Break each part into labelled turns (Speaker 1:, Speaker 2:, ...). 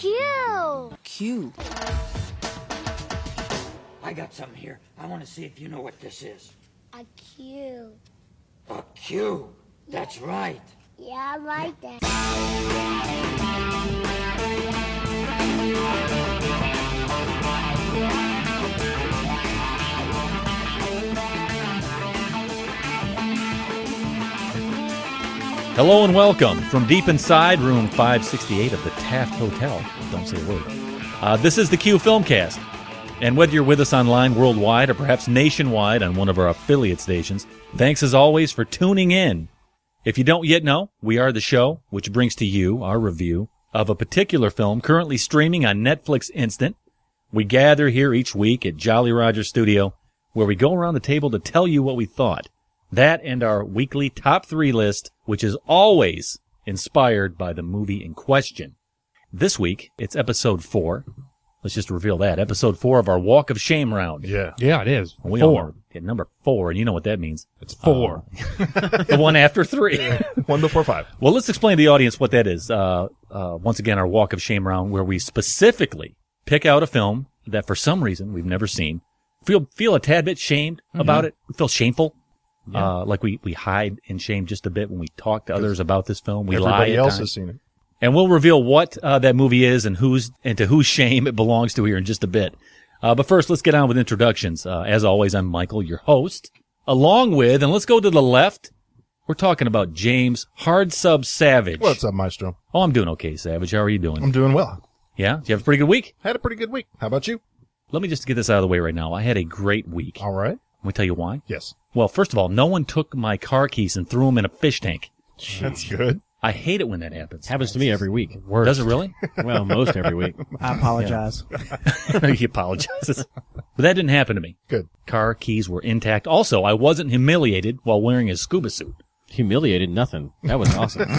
Speaker 1: Q.
Speaker 2: Q.
Speaker 3: I got something here. I want to see if you know what this is.
Speaker 1: A Q.
Speaker 3: A Q. That's right.
Speaker 1: Yeah, I like that.
Speaker 4: Hello and welcome from deep inside room 568 of the Taft Hotel. Don't say a word. This is the Q Filmcast. And whether you're with us online worldwide or perhaps nationwide on one of our affiliate stations, thanks as always for tuning in. If you don't yet know, we are the show which brings to you our review of a particular film currently streaming on Netflix Instant. We gather here each week at Jolly Roger Studio where we go around the table to tell you what we thought. That and our weekly top 3 list, which is always inspired by the movie in question. This week, it's episode 4. Let's just reveal that. Episode 4 of our Walk of Shame round.
Speaker 5: Yeah, it is.
Speaker 4: We
Speaker 5: 4.
Speaker 4: Get number 4, and you know what that means.
Speaker 5: It's 4.
Speaker 4: The one after 3.
Speaker 5: 1 before 5.
Speaker 4: Well, let's explain to the audience what that is. Once again, our Walk of Shame round, where we specifically pick out a film that for some reason we've never seen, feel a tad bit shamed about it, we feel shameful. Yeah. Like we hide in shame just a bit when we talk to others about this film. We lie.
Speaker 5: Everybody else has seen it.
Speaker 4: And we'll reveal what that movie is and to whose shame it belongs to here in just a bit. But first, let's get on with introductions. As always, I'm Michael, your host, along with, and let's go to the left, we're talking about James Hard Sub Savage.
Speaker 5: What's up, Maestro?
Speaker 4: Oh, I'm doing okay, Savage. How are you doing?
Speaker 5: I'm doing well.
Speaker 4: Yeah? Did you have a pretty good week?
Speaker 5: Had a pretty good week. How about you?
Speaker 4: Let me just get this out of the way right now. I had a great week.
Speaker 5: All right.
Speaker 4: Let me tell you why.
Speaker 5: Yes.
Speaker 4: Well, first of all, no one took my car keys and threw them in a fish tank.
Speaker 5: That's good.
Speaker 4: I hate it when that happens.
Speaker 6: Happens to me every week.
Speaker 4: Does it really?
Speaker 6: Well, most every week.
Speaker 2: I apologize.
Speaker 4: He apologizes. But that didn't happen to me.
Speaker 5: Good.
Speaker 4: Car keys were intact. Also, I wasn't humiliated while wearing a scuba suit.
Speaker 6: Humiliated nothing. That was awesome.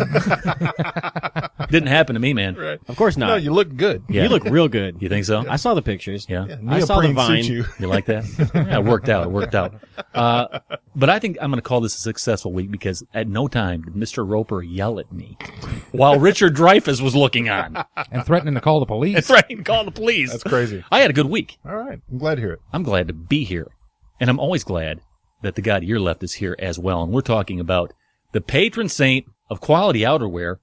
Speaker 4: Didn't happen to me, man.
Speaker 5: Right.
Speaker 6: Of course not.
Speaker 5: No, you look good.
Speaker 4: Yeah.
Speaker 6: You look real good.
Speaker 4: You think so?
Speaker 6: I saw the pictures.
Speaker 4: Yeah.
Speaker 6: I saw the
Speaker 5: Neoprene
Speaker 6: vine.
Speaker 5: suit
Speaker 4: You like that? Yeah, it worked out. It worked out. But I think I'm going to call this a successful week because at no time did Mr. Roper yell at me while Richard Dreyfuss was looking on
Speaker 7: and threatening to call the police.
Speaker 4: and threatening to call the police.
Speaker 5: That's crazy.
Speaker 4: I had a good week.
Speaker 5: All right. I'm glad to hear it.
Speaker 4: I'm glad to be here. And I'm always glad that the guy to your left is here as well. And we're talking about the patron saint of quality outerwear,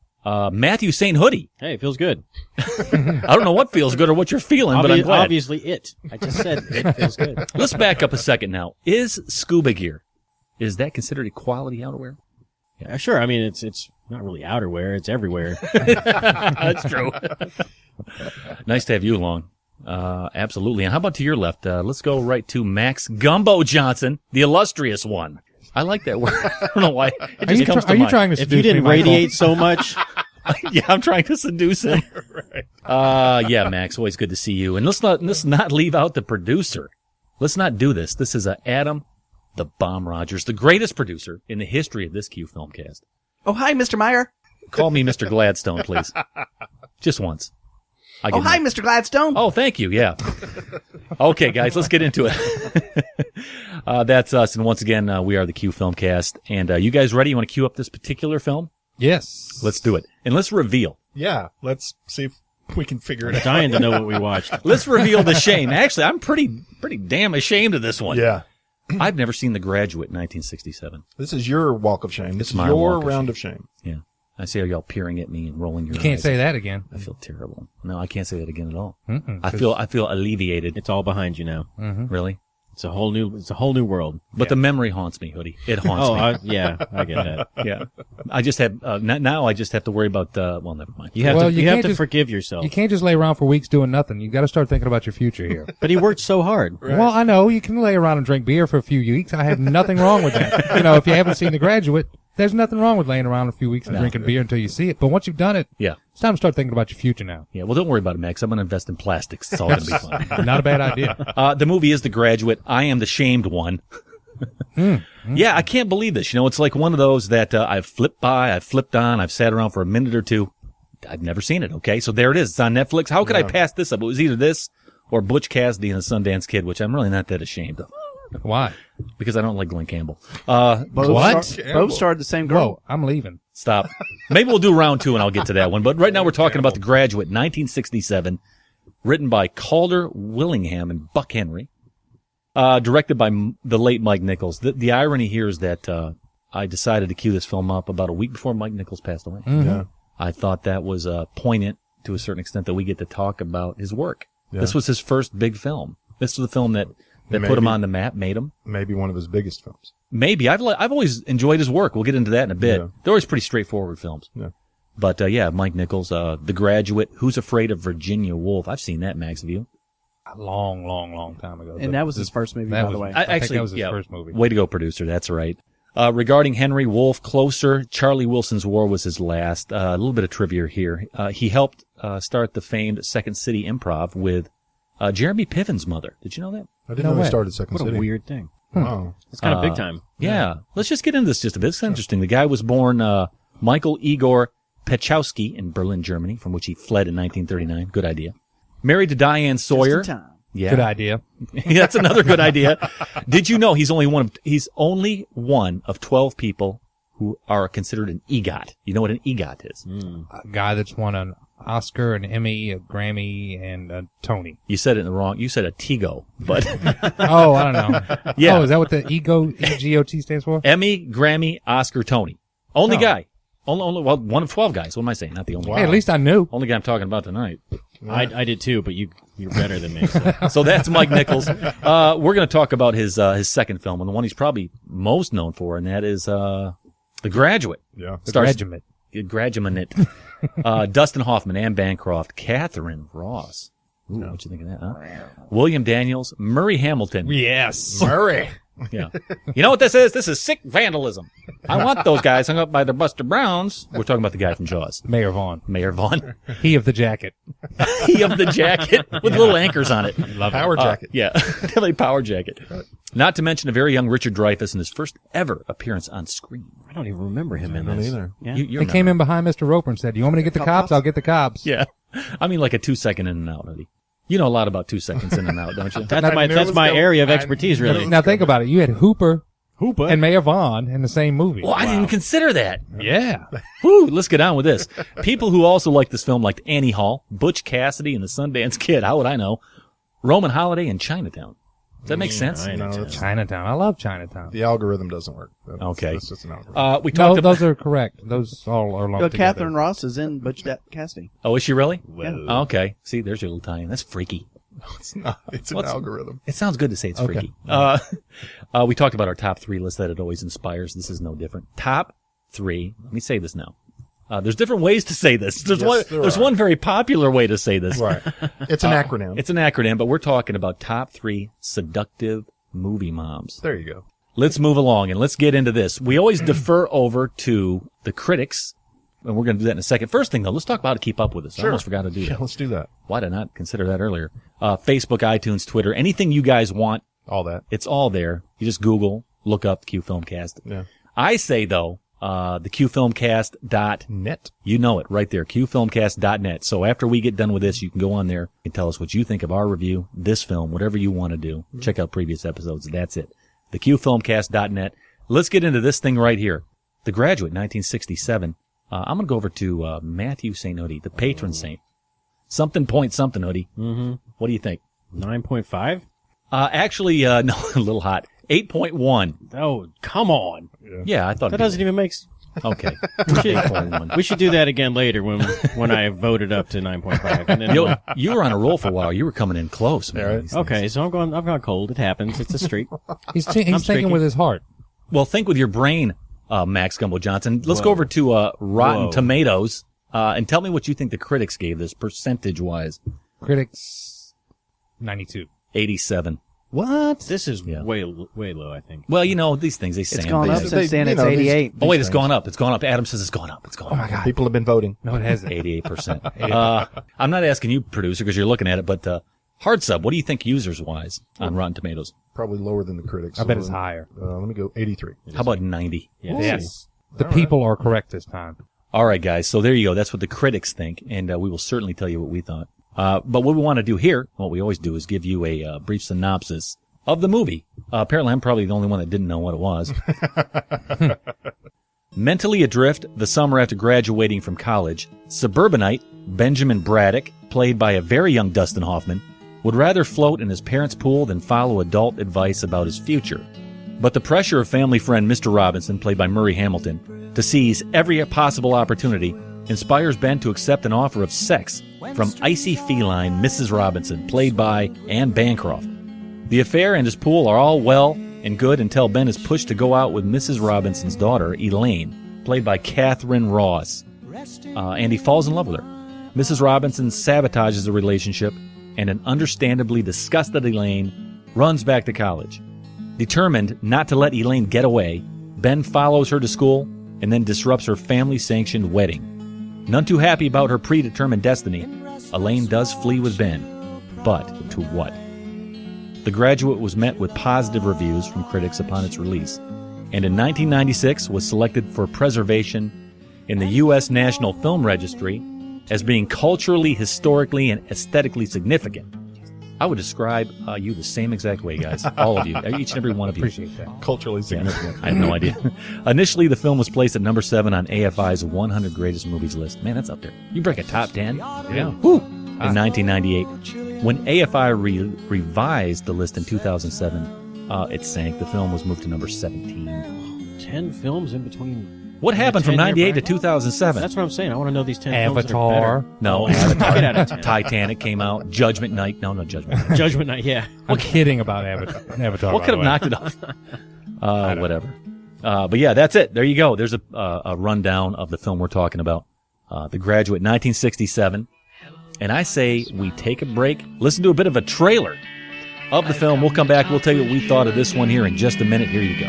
Speaker 4: Matthew St. Hoodie.
Speaker 6: Hey, it feels good.
Speaker 4: I don't know what feels good or what you're feeling, but I'm glad.
Speaker 6: Obviously it. I just said it feels good.
Speaker 4: Let's back up a second now. Is scuba gear, is that considered a quality outerwear?
Speaker 6: Yeah, sure. I mean, it's not really outerwear. It's everywhere.
Speaker 4: That's true. Nice to have you along. Absolutely. And how about to your left? Let's go right to Max Gumbo Johnson, the illustrious one. I like that word. I don't know why. It just comes to
Speaker 7: are you
Speaker 4: mind.
Speaker 7: trying to
Speaker 6: If
Speaker 7: seduce
Speaker 6: you didn't
Speaker 7: me, Michael?
Speaker 6: radiate so much,
Speaker 4: Yeah, I'm trying to seduce him. Right. Yeah, Max, always good to see you. And let's not leave out the producer. Let's not do this. This is Adam the Bomb Rogers, the greatest producer in the history of this Q Filmcast.
Speaker 2: Oh, hi, Mr. Meyer.
Speaker 4: Call me Mr. Gladstone, please. Just once.
Speaker 2: Oh, hi, Mr. Gladstone.
Speaker 4: Oh, thank you. Yeah. Okay, guys, let's get into it. That's us. And once again, we are the Q Filmcast. And you guys ready? You want to queue up this particular film?
Speaker 7: Yes.
Speaker 4: Let's do it. And let's reveal.
Speaker 5: Yeah. Let's see if we can figure it
Speaker 6: I'm
Speaker 5: out.
Speaker 6: dying to know what we watched.
Speaker 4: Let's reveal the shame. Actually, I'm pretty damn ashamed of this one.
Speaker 5: Yeah.
Speaker 4: I've never seen The Graduate in 1967.
Speaker 5: This is your walk of shame. This is
Speaker 4: my
Speaker 5: your
Speaker 4: walk of
Speaker 5: round of shame.
Speaker 4: Yeah. I see y'all peering at me and rolling your
Speaker 7: You
Speaker 4: eyes.
Speaker 7: can't say that again.
Speaker 4: I feel terrible. No, I can't say that again at all.
Speaker 7: Mm-mm,
Speaker 4: I feel alleviated.
Speaker 6: It's all behind you now.
Speaker 4: Really?
Speaker 6: It's a whole new world.
Speaker 4: But the memory haunts me, Hoodie. It haunts me.
Speaker 6: Yeah, I get that.
Speaker 4: Yeah. I just have, now I just have to worry about, well, never mind.
Speaker 6: You have
Speaker 7: Well,
Speaker 6: to,
Speaker 7: you
Speaker 6: you have
Speaker 7: can't
Speaker 6: to
Speaker 7: just-
Speaker 6: forgive yourself.
Speaker 7: You can't just lay around for weeks doing nothing. You got to start thinking about your future here.
Speaker 6: But he worked so hard.
Speaker 5: Right.
Speaker 7: Well, I know you can lay around and drink beer for a few weeks. I have nothing wrong with that. You know, if you haven't seen The Graduate, there's nothing wrong with laying around a few weeks and drinking beer until you see it. But once you've done it,
Speaker 4: Yeah.
Speaker 7: it's time to start thinking about your future now.
Speaker 4: Yeah. Well, don't worry about it, Max. I'm going to invest in plastics. It's all going to be fun.
Speaker 7: Not a bad idea.
Speaker 4: The movie is The Graduate. I am the shamed one. Yeah, I can't believe this. You know, it's like one of those that I've flipped by, I've flipped on, I've sat around for a minute or two. I've never seen it, okay? So there it is. It's on Netflix. How could I pass this up? It was either this or Butch Cassidy and the Sundance Kid, which I'm really not that ashamed of.
Speaker 7: Why?
Speaker 4: Because I don't like Glenn Campbell.
Speaker 2: Both
Speaker 5: Campbell.
Speaker 2: starred the same girl.
Speaker 7: Whoa, I'm leaving.
Speaker 4: Stop. Maybe we'll do round 2 and I'll get to that one. But right now we're talking about The Graduate, 1967, written by Calder Willingham and Buck Henry, directed by the late Mike Nichols. The irony here is that I decided to cue this film up about a week before Mike Nichols passed away.
Speaker 7: Mm-hmm.
Speaker 5: Yeah.
Speaker 4: I thought that was poignant to a certain extent that we get to talk about his work.
Speaker 5: Yeah.
Speaker 4: This was his first big film. This was the film that put him on the map, made him.
Speaker 5: Maybe one of his biggest films.
Speaker 4: Maybe. I've always enjoyed his work. We'll get into that in a bit.
Speaker 5: Yeah.
Speaker 4: They're always pretty straightforward films.
Speaker 5: Yeah.
Speaker 4: But, Mike Nichols, The Graduate, Who's Afraid of Virginia Woolf? I've seen that, Max, have you?
Speaker 7: A long time ago.
Speaker 2: And that was his first movie,
Speaker 7: That
Speaker 2: by the
Speaker 7: was-
Speaker 2: way.
Speaker 7: I think that was his first movie.
Speaker 4: Way to go, producer. That's right. Regarding Henry Wolfe, Closer, Charlie Wilson's War was his last. A little bit of trivia here. He helped start the famed Second City Improv with Jeremy Piven's mother. Did you know that?
Speaker 5: I didn't
Speaker 7: No
Speaker 5: know he
Speaker 7: way.
Speaker 5: started Second
Speaker 6: What
Speaker 5: City.
Speaker 6: a weird thing.
Speaker 5: Wow.
Speaker 6: It's kind of big time.
Speaker 4: Yeah. Let's just get into this just a bit. It's interesting. The guy was born Michael Igor Pechowski in Berlin, Germany, from which he fled in 1939. Good idea. Married to Diane Sawyer.
Speaker 2: Just in time.
Speaker 4: Yeah.
Speaker 7: Good idea.
Speaker 4: That's another good idea. Did you know he's only one of 12 people who are considered an EGOT? You know what an EGOT is?
Speaker 7: A guy that's won an Oscar, an Emmy, a Grammy, and a Tony.
Speaker 4: You said it in the wrong. You said a TIGO, but
Speaker 7: Oh, I don't know.
Speaker 4: Yeah.
Speaker 7: Oh, is that what the EGOT stands for?
Speaker 4: Emmy, Grammy, Oscar, Tony. Only
Speaker 7: Oh.
Speaker 4: guy. Only well, one of 12 guys. What am I saying? Not the only
Speaker 7: Hey,
Speaker 4: guy.
Speaker 7: at least I knew.
Speaker 4: Only guy I'm talking about tonight.
Speaker 6: I did too, but you're better than me. So.
Speaker 4: So that's Mike Nichols. We're going to talk about his second film, and the one he's probably most known for, and that is The Graduate.
Speaker 5: Yeah.
Speaker 7: The
Speaker 4: Stars-
Speaker 7: regiment.
Speaker 4: Graduate. Dustin Hoffman, Anne Bancroft, Katharine Ross. Ooh, what you think of that, huh? William Daniels, Murray Hamilton.
Speaker 7: Yes.
Speaker 5: Murray.
Speaker 4: Yeah. You know what this is? This is sick vandalism. I want those guys hung up by their Buster Browns. We're talking about the guy from Jaws.
Speaker 7: Mayor Vaughn.
Speaker 4: Mayor Vaughn.
Speaker 7: He of the jacket.
Speaker 4: He of the jacket with little anchors on it.
Speaker 7: Love
Speaker 5: Power jacket.
Speaker 4: Yeah. Definitely power jacket. Not to mention a very young Richard Dreyfuss in his first ever appearance on screen.
Speaker 6: I don't even remember him
Speaker 5: I
Speaker 6: in
Speaker 5: don't
Speaker 6: this.
Speaker 5: either.
Speaker 2: Yeah.
Speaker 4: You
Speaker 7: They came in behind Mr. Roper and said, "You want me to get the cops? I'll get the cops."
Speaker 4: Yeah. I mean like a 2-second in and out, hoodie. You know a lot about 2 seconds in and out, don't you?
Speaker 6: That's
Speaker 5: I
Speaker 6: my
Speaker 5: knew it
Speaker 6: that's
Speaker 5: was
Speaker 6: my
Speaker 5: coming.
Speaker 6: area of
Speaker 5: I
Speaker 6: expertise,
Speaker 5: knew it
Speaker 6: really.
Speaker 5: was
Speaker 7: Now think about it. You had Hooper and Mayor Vaughn in the same movie.
Speaker 4: Well, I didn't even consider that.
Speaker 7: Yeah.
Speaker 4: Whew, let's get on with this. People who also like this film liked Annie Hall, Butch Cassidy and the Sundance Kid. How would I know? Roman Holiday and Chinatown. Does that make sense?
Speaker 6: I know.
Speaker 5: No, that's,
Speaker 7: Chinatown. I love Chinatown.
Speaker 5: the algorithm doesn't work.
Speaker 4: Okay.
Speaker 5: That's just an algorithm.
Speaker 4: We
Speaker 7: No,
Speaker 4: talked about.
Speaker 7: those are correct. Those all are lumped together.
Speaker 2: Katharine Ross is in Butch Cassidy.
Speaker 4: Oh, is she really?
Speaker 6: Whoa.
Speaker 4: Oh, okay. See, there's your little tie-in. That's freaky.
Speaker 5: It's not. It's an
Speaker 4: What's-
Speaker 5: algorithm.
Speaker 4: It sounds good to say it's
Speaker 7: Okay.
Speaker 4: freaky. We talked about our top 3 list that it always inspires. This is no different. Top 3. Let me say this now. There's different ways to say this. There's
Speaker 5: Yes, there are.
Speaker 4: one very popular way to say this.
Speaker 5: Right. It's an acronym.
Speaker 4: It's an acronym, but we're talking about top 3 seductive movie moms.
Speaker 5: There you go.
Speaker 4: Let's move along and let's get into this. We always defer over to the critics, and we're going to do that in a second. First thing, though, let's talk about how to keep up with us. I almost forgot to do
Speaker 5: Yeah,
Speaker 4: that.
Speaker 5: let's do that.
Speaker 4: Why did I not consider that earlier? Facebook, iTunes, Twitter, anything you guys want,
Speaker 5: All that.
Speaker 4: it's all there. You just Google, look up Q Filmcast.
Speaker 5: Yeah.
Speaker 4: I say, though, the QFilmcast.net.
Speaker 5: Net.
Speaker 4: You know it right there, QFilmcast.net. So after we get done with this, you can go on there and tell us what you think of our review, this film, whatever you want to do. Check out previous episodes. That's it. The QFilmcast.net. Let's get into this thing right here. The Graduate, 1967. I'm going to go over to Matthew St. Hoodie, the patron saint. Something point something, Hoodie.
Speaker 6: Mm-hmm.
Speaker 4: What do you think?
Speaker 6: 9.5?
Speaker 4: Actually, no, a little hot. 8.1.
Speaker 6: Oh, come on.
Speaker 4: Yeah, I thought
Speaker 6: That doesn't even make
Speaker 4: Okay.
Speaker 6: We should do that again later when I voted up to 9.5. And then
Speaker 4: You were on a roll for a while. You were coming in close, man.
Speaker 5: Right.
Speaker 6: okay, so I've gone cold. It happens. It's a streak.
Speaker 7: He's
Speaker 6: I'm
Speaker 7: thinking
Speaker 6: streaky.
Speaker 7: with his heart.
Speaker 4: Well, think with your brain, Max Gumbo Johnson. Let's go over to Rotten
Speaker 6: Whoa.
Speaker 4: Tomatoes and tell me what you think the critics gave this percentage-wise.
Speaker 7: Critics, 92.
Speaker 4: 87.
Speaker 7: What?
Speaker 6: This is
Speaker 4: Yeah.
Speaker 6: way low, I think.
Speaker 4: Well, you know, these things, they
Speaker 2: It's
Speaker 4: sand.
Speaker 2: gone up
Speaker 5: They-
Speaker 2: since then.
Speaker 5: you
Speaker 2: It's
Speaker 5: know, these-
Speaker 2: 88.
Speaker 4: Oh, wait, it's
Speaker 5: things.
Speaker 4: gone up. It's gone up. Adam says it's gone up. It's gone
Speaker 7: Oh, my
Speaker 4: up.
Speaker 7: God.
Speaker 5: People have been voting.
Speaker 7: No, it hasn't.
Speaker 4: 88%. I'm not asking you, producer, because you're looking at it, but Hard Sub, what do you think users-wise on Rotten Tomatoes?
Speaker 5: Probably lower than the critics.
Speaker 7: I bet it's higher.
Speaker 5: Let me go 83.
Speaker 4: How about 90?
Speaker 6: Yeah.
Speaker 7: Yes. The people are correct this time.
Speaker 4: All right, guys. So there you go. That's what the critics think, and we will certainly tell you what we thought. But what we want to do here, what we always do, is give you a brief synopsis of the movie. Apparently, I'm probably the only one that didn't know what it was. Mentally adrift the summer after graduating from college, suburbanite Benjamin Braddock, played by a very young Dustin Hoffman, would rather float in his parents' pool than follow adult advice about his future. But the pressure of family friend Mr. Robinson, played by Murray Hamilton, to seize every possible opportunity inspires Ben to accept an offer of sex from icy feline Mrs. Robinson, played by Anne Bancroft. The affair and his pool are all well and good until Ben is pushed to go out with Mrs. Robinson's daughter, Elaine, played by Katharine Ross, and he falls in love with her. Mrs. Robinson sabotages the relationship, and an understandably disgusted Elaine runs back to college. Determined not to let Elaine get away, Ben follows her to school and then disrupts her family-sanctioned wedding. None too happy about her predetermined destiny, Elaine does flee with Ben. But to what? The Graduate was met with positive reviews from critics upon its release, and in 1996 was selected for preservation in the U.S. National Film Registry as being culturally, historically, and aesthetically significant. I would describe you the same exact way, guys. All of you. Each and every one of you.
Speaker 7: Appreciate that.
Speaker 5: Culturally significant.
Speaker 4: I have no idea. Initially, the film was placed at number 7 on AFI's 100 Greatest Movies list. Man, that's up there. You break a top 10?
Speaker 7: Yeah.
Speaker 4: Woo! In 1998. When AFI revised the list in 2007, it sank. The film was moved to number 17.
Speaker 6: 10 films in between.
Speaker 4: What happened from 98 to 2007?
Speaker 6: That's what I'm saying. I want to know these 10
Speaker 7: Avatar.
Speaker 6: films.
Speaker 4: No,
Speaker 6: Avatar. Get out of 10.
Speaker 4: Titanic came out. Judgment Night. No, Judgment Night.
Speaker 6: Judgment Night, yeah.
Speaker 7: I'm kidding about Avatar.
Speaker 4: What could have knocked it off? Whatever. But yeah, that's it. There you go. There's a rundown of the film we're talking about. The Graduate, 1967. And I say we take a break, listen to a bit of a trailer of the film. We'll come back. We'll tell you what we thought of this one here in just a minute. Here you go.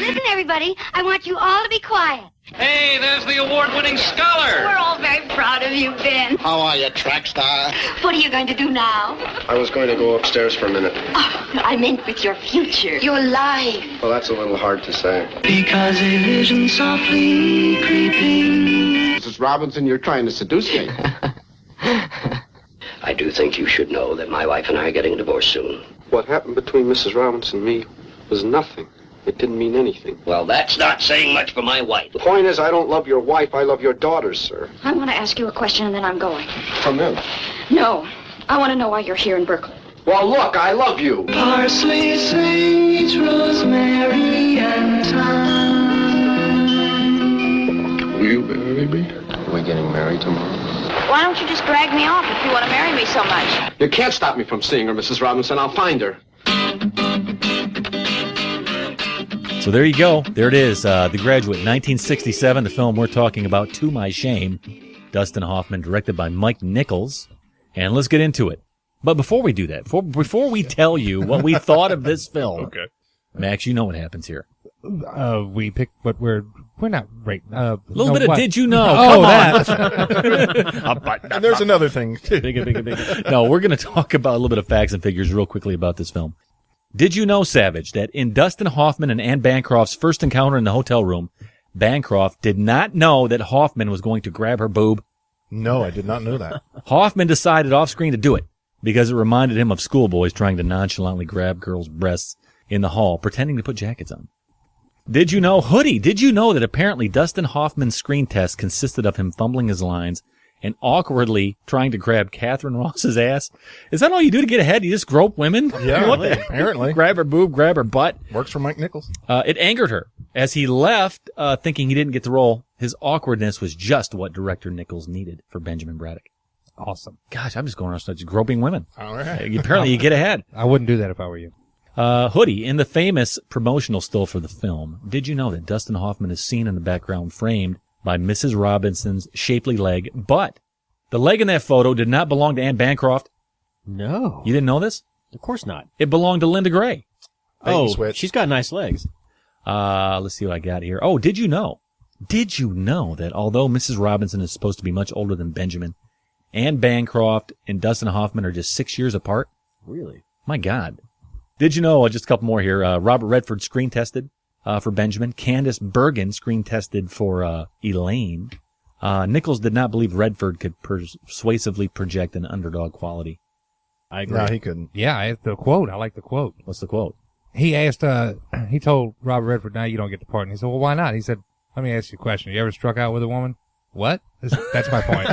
Speaker 1: Listen, everybody, I want you all to be quiet.
Speaker 8: Hey, there's the award-winning scholar.
Speaker 1: We're all very proud of you, Ben.
Speaker 9: How are you, track star?
Speaker 1: What are you going to do now?
Speaker 9: I was going to go upstairs for a minute.
Speaker 1: Oh, I meant with your future, your life.
Speaker 9: Well, that's a little hard to say.
Speaker 8: Because a vision softly creeping.
Speaker 9: Mrs. Robinson, you're trying to seduce me.
Speaker 10: I do think you should know that my wife and I are getting a divorce soon.
Speaker 9: What happened between Mrs. Robinson and me was nothing. It didn't mean anything.
Speaker 10: Well, that's not saying much for my wife.
Speaker 9: The point is, I don't love your wife, I love your daughters, sir.
Speaker 1: I want to ask you a question and then I'm going.
Speaker 9: From them.
Speaker 1: No, I want to know why you're here in Berkeley.
Speaker 9: Well, look, I love you.
Speaker 8: Parsley, sage, rosemary, and thyme.
Speaker 9: Will you marry me? Are we getting married tomorrow?
Speaker 1: Why don't you just drag me off if you want to marry me so much?
Speaker 9: You can't stop me from seeing her, Mrs. Robinson. I'll find her.
Speaker 4: So there you go. There it is. The Graduate, 1967, the film we're talking about, to my shame. Dustin Hoffman, directed by Mike Nichols. And let's get into it. But before we do that, before we tell you what we thought of this film,
Speaker 5: Okay.
Speaker 4: Max, you know what happens here.
Speaker 7: We picked what we're not right.
Speaker 4: A little bit of Did You Know?
Speaker 7: Oh,
Speaker 4: Come on.
Speaker 5: And there's another thing, too.
Speaker 6: Bigger.
Speaker 4: No, we're going to talk about a little bit of facts and figures real quickly about this film. Did you know, Savage, that in Dustin Hoffman and Anne Bancroft's first encounter in the hotel room, Bancroft did not know that Hoffman was going to grab her boob?
Speaker 5: No, I did not know that.
Speaker 4: Hoffman decided off-screen to do it because it reminded him of schoolboys trying to nonchalantly grab girls' breasts in the hall, pretending to put jackets on. Did you know, Hoodie, did you know that apparently Dustin Hoffman's screen test consisted of him fumbling his lines and awkwardly trying to grab Katharine Ross's ass? Is that all you do to get ahead? You just grope women?
Speaker 5: Yeah,
Speaker 4: What the-
Speaker 5: apparently.
Speaker 4: Grab her boob, grab her butt.
Speaker 5: Works for Mike Nichols.
Speaker 4: It angered her. As he left, thinking he didn't get the role, his awkwardness was just what director Nichols needed for Benjamin Braddock.
Speaker 7: Awesome.
Speaker 4: Gosh, I'm just going around such groping women.
Speaker 5: All right.
Speaker 4: Apparently you get ahead.
Speaker 7: I wouldn't do that if I were you.
Speaker 4: Hoodie, in the famous promotional still for the film, did you know that Dustin Hoffman is seen in the background framed by Mrs. Robinson's shapely leg, but the leg in that photo did not belong to Anne Bancroft?
Speaker 6: No.
Speaker 4: You didn't know this?
Speaker 6: Of course not.
Speaker 4: It belonged to Linda Gray.
Speaker 6: Oh,
Speaker 5: switch.
Speaker 6: she's got nice legs.
Speaker 4: Let's see what I got here. Oh, did you know that although Mrs. Robinson is supposed to be much older than Benjamin, Anne Bancroft and Dustin Hoffman are just 6 years apart?
Speaker 6: Really?
Speaker 4: My God. Did you know, just a couple more here, Robert Redford screen tested for Benjamin. Candice Bergen screen tested for Elaine. Nichols did not believe Redford could persuasively project an underdog quality.
Speaker 6: I agree.
Speaker 5: No, he couldn't.
Speaker 7: Yeah, the quote. I like the quote.
Speaker 4: What's the quote?
Speaker 7: He asked, he told Robert Redford, "Now you don't get the part." And he said, "Well, why not?" He said, "Let me ask you a question. You ever struck out with a woman?" What? That's my point.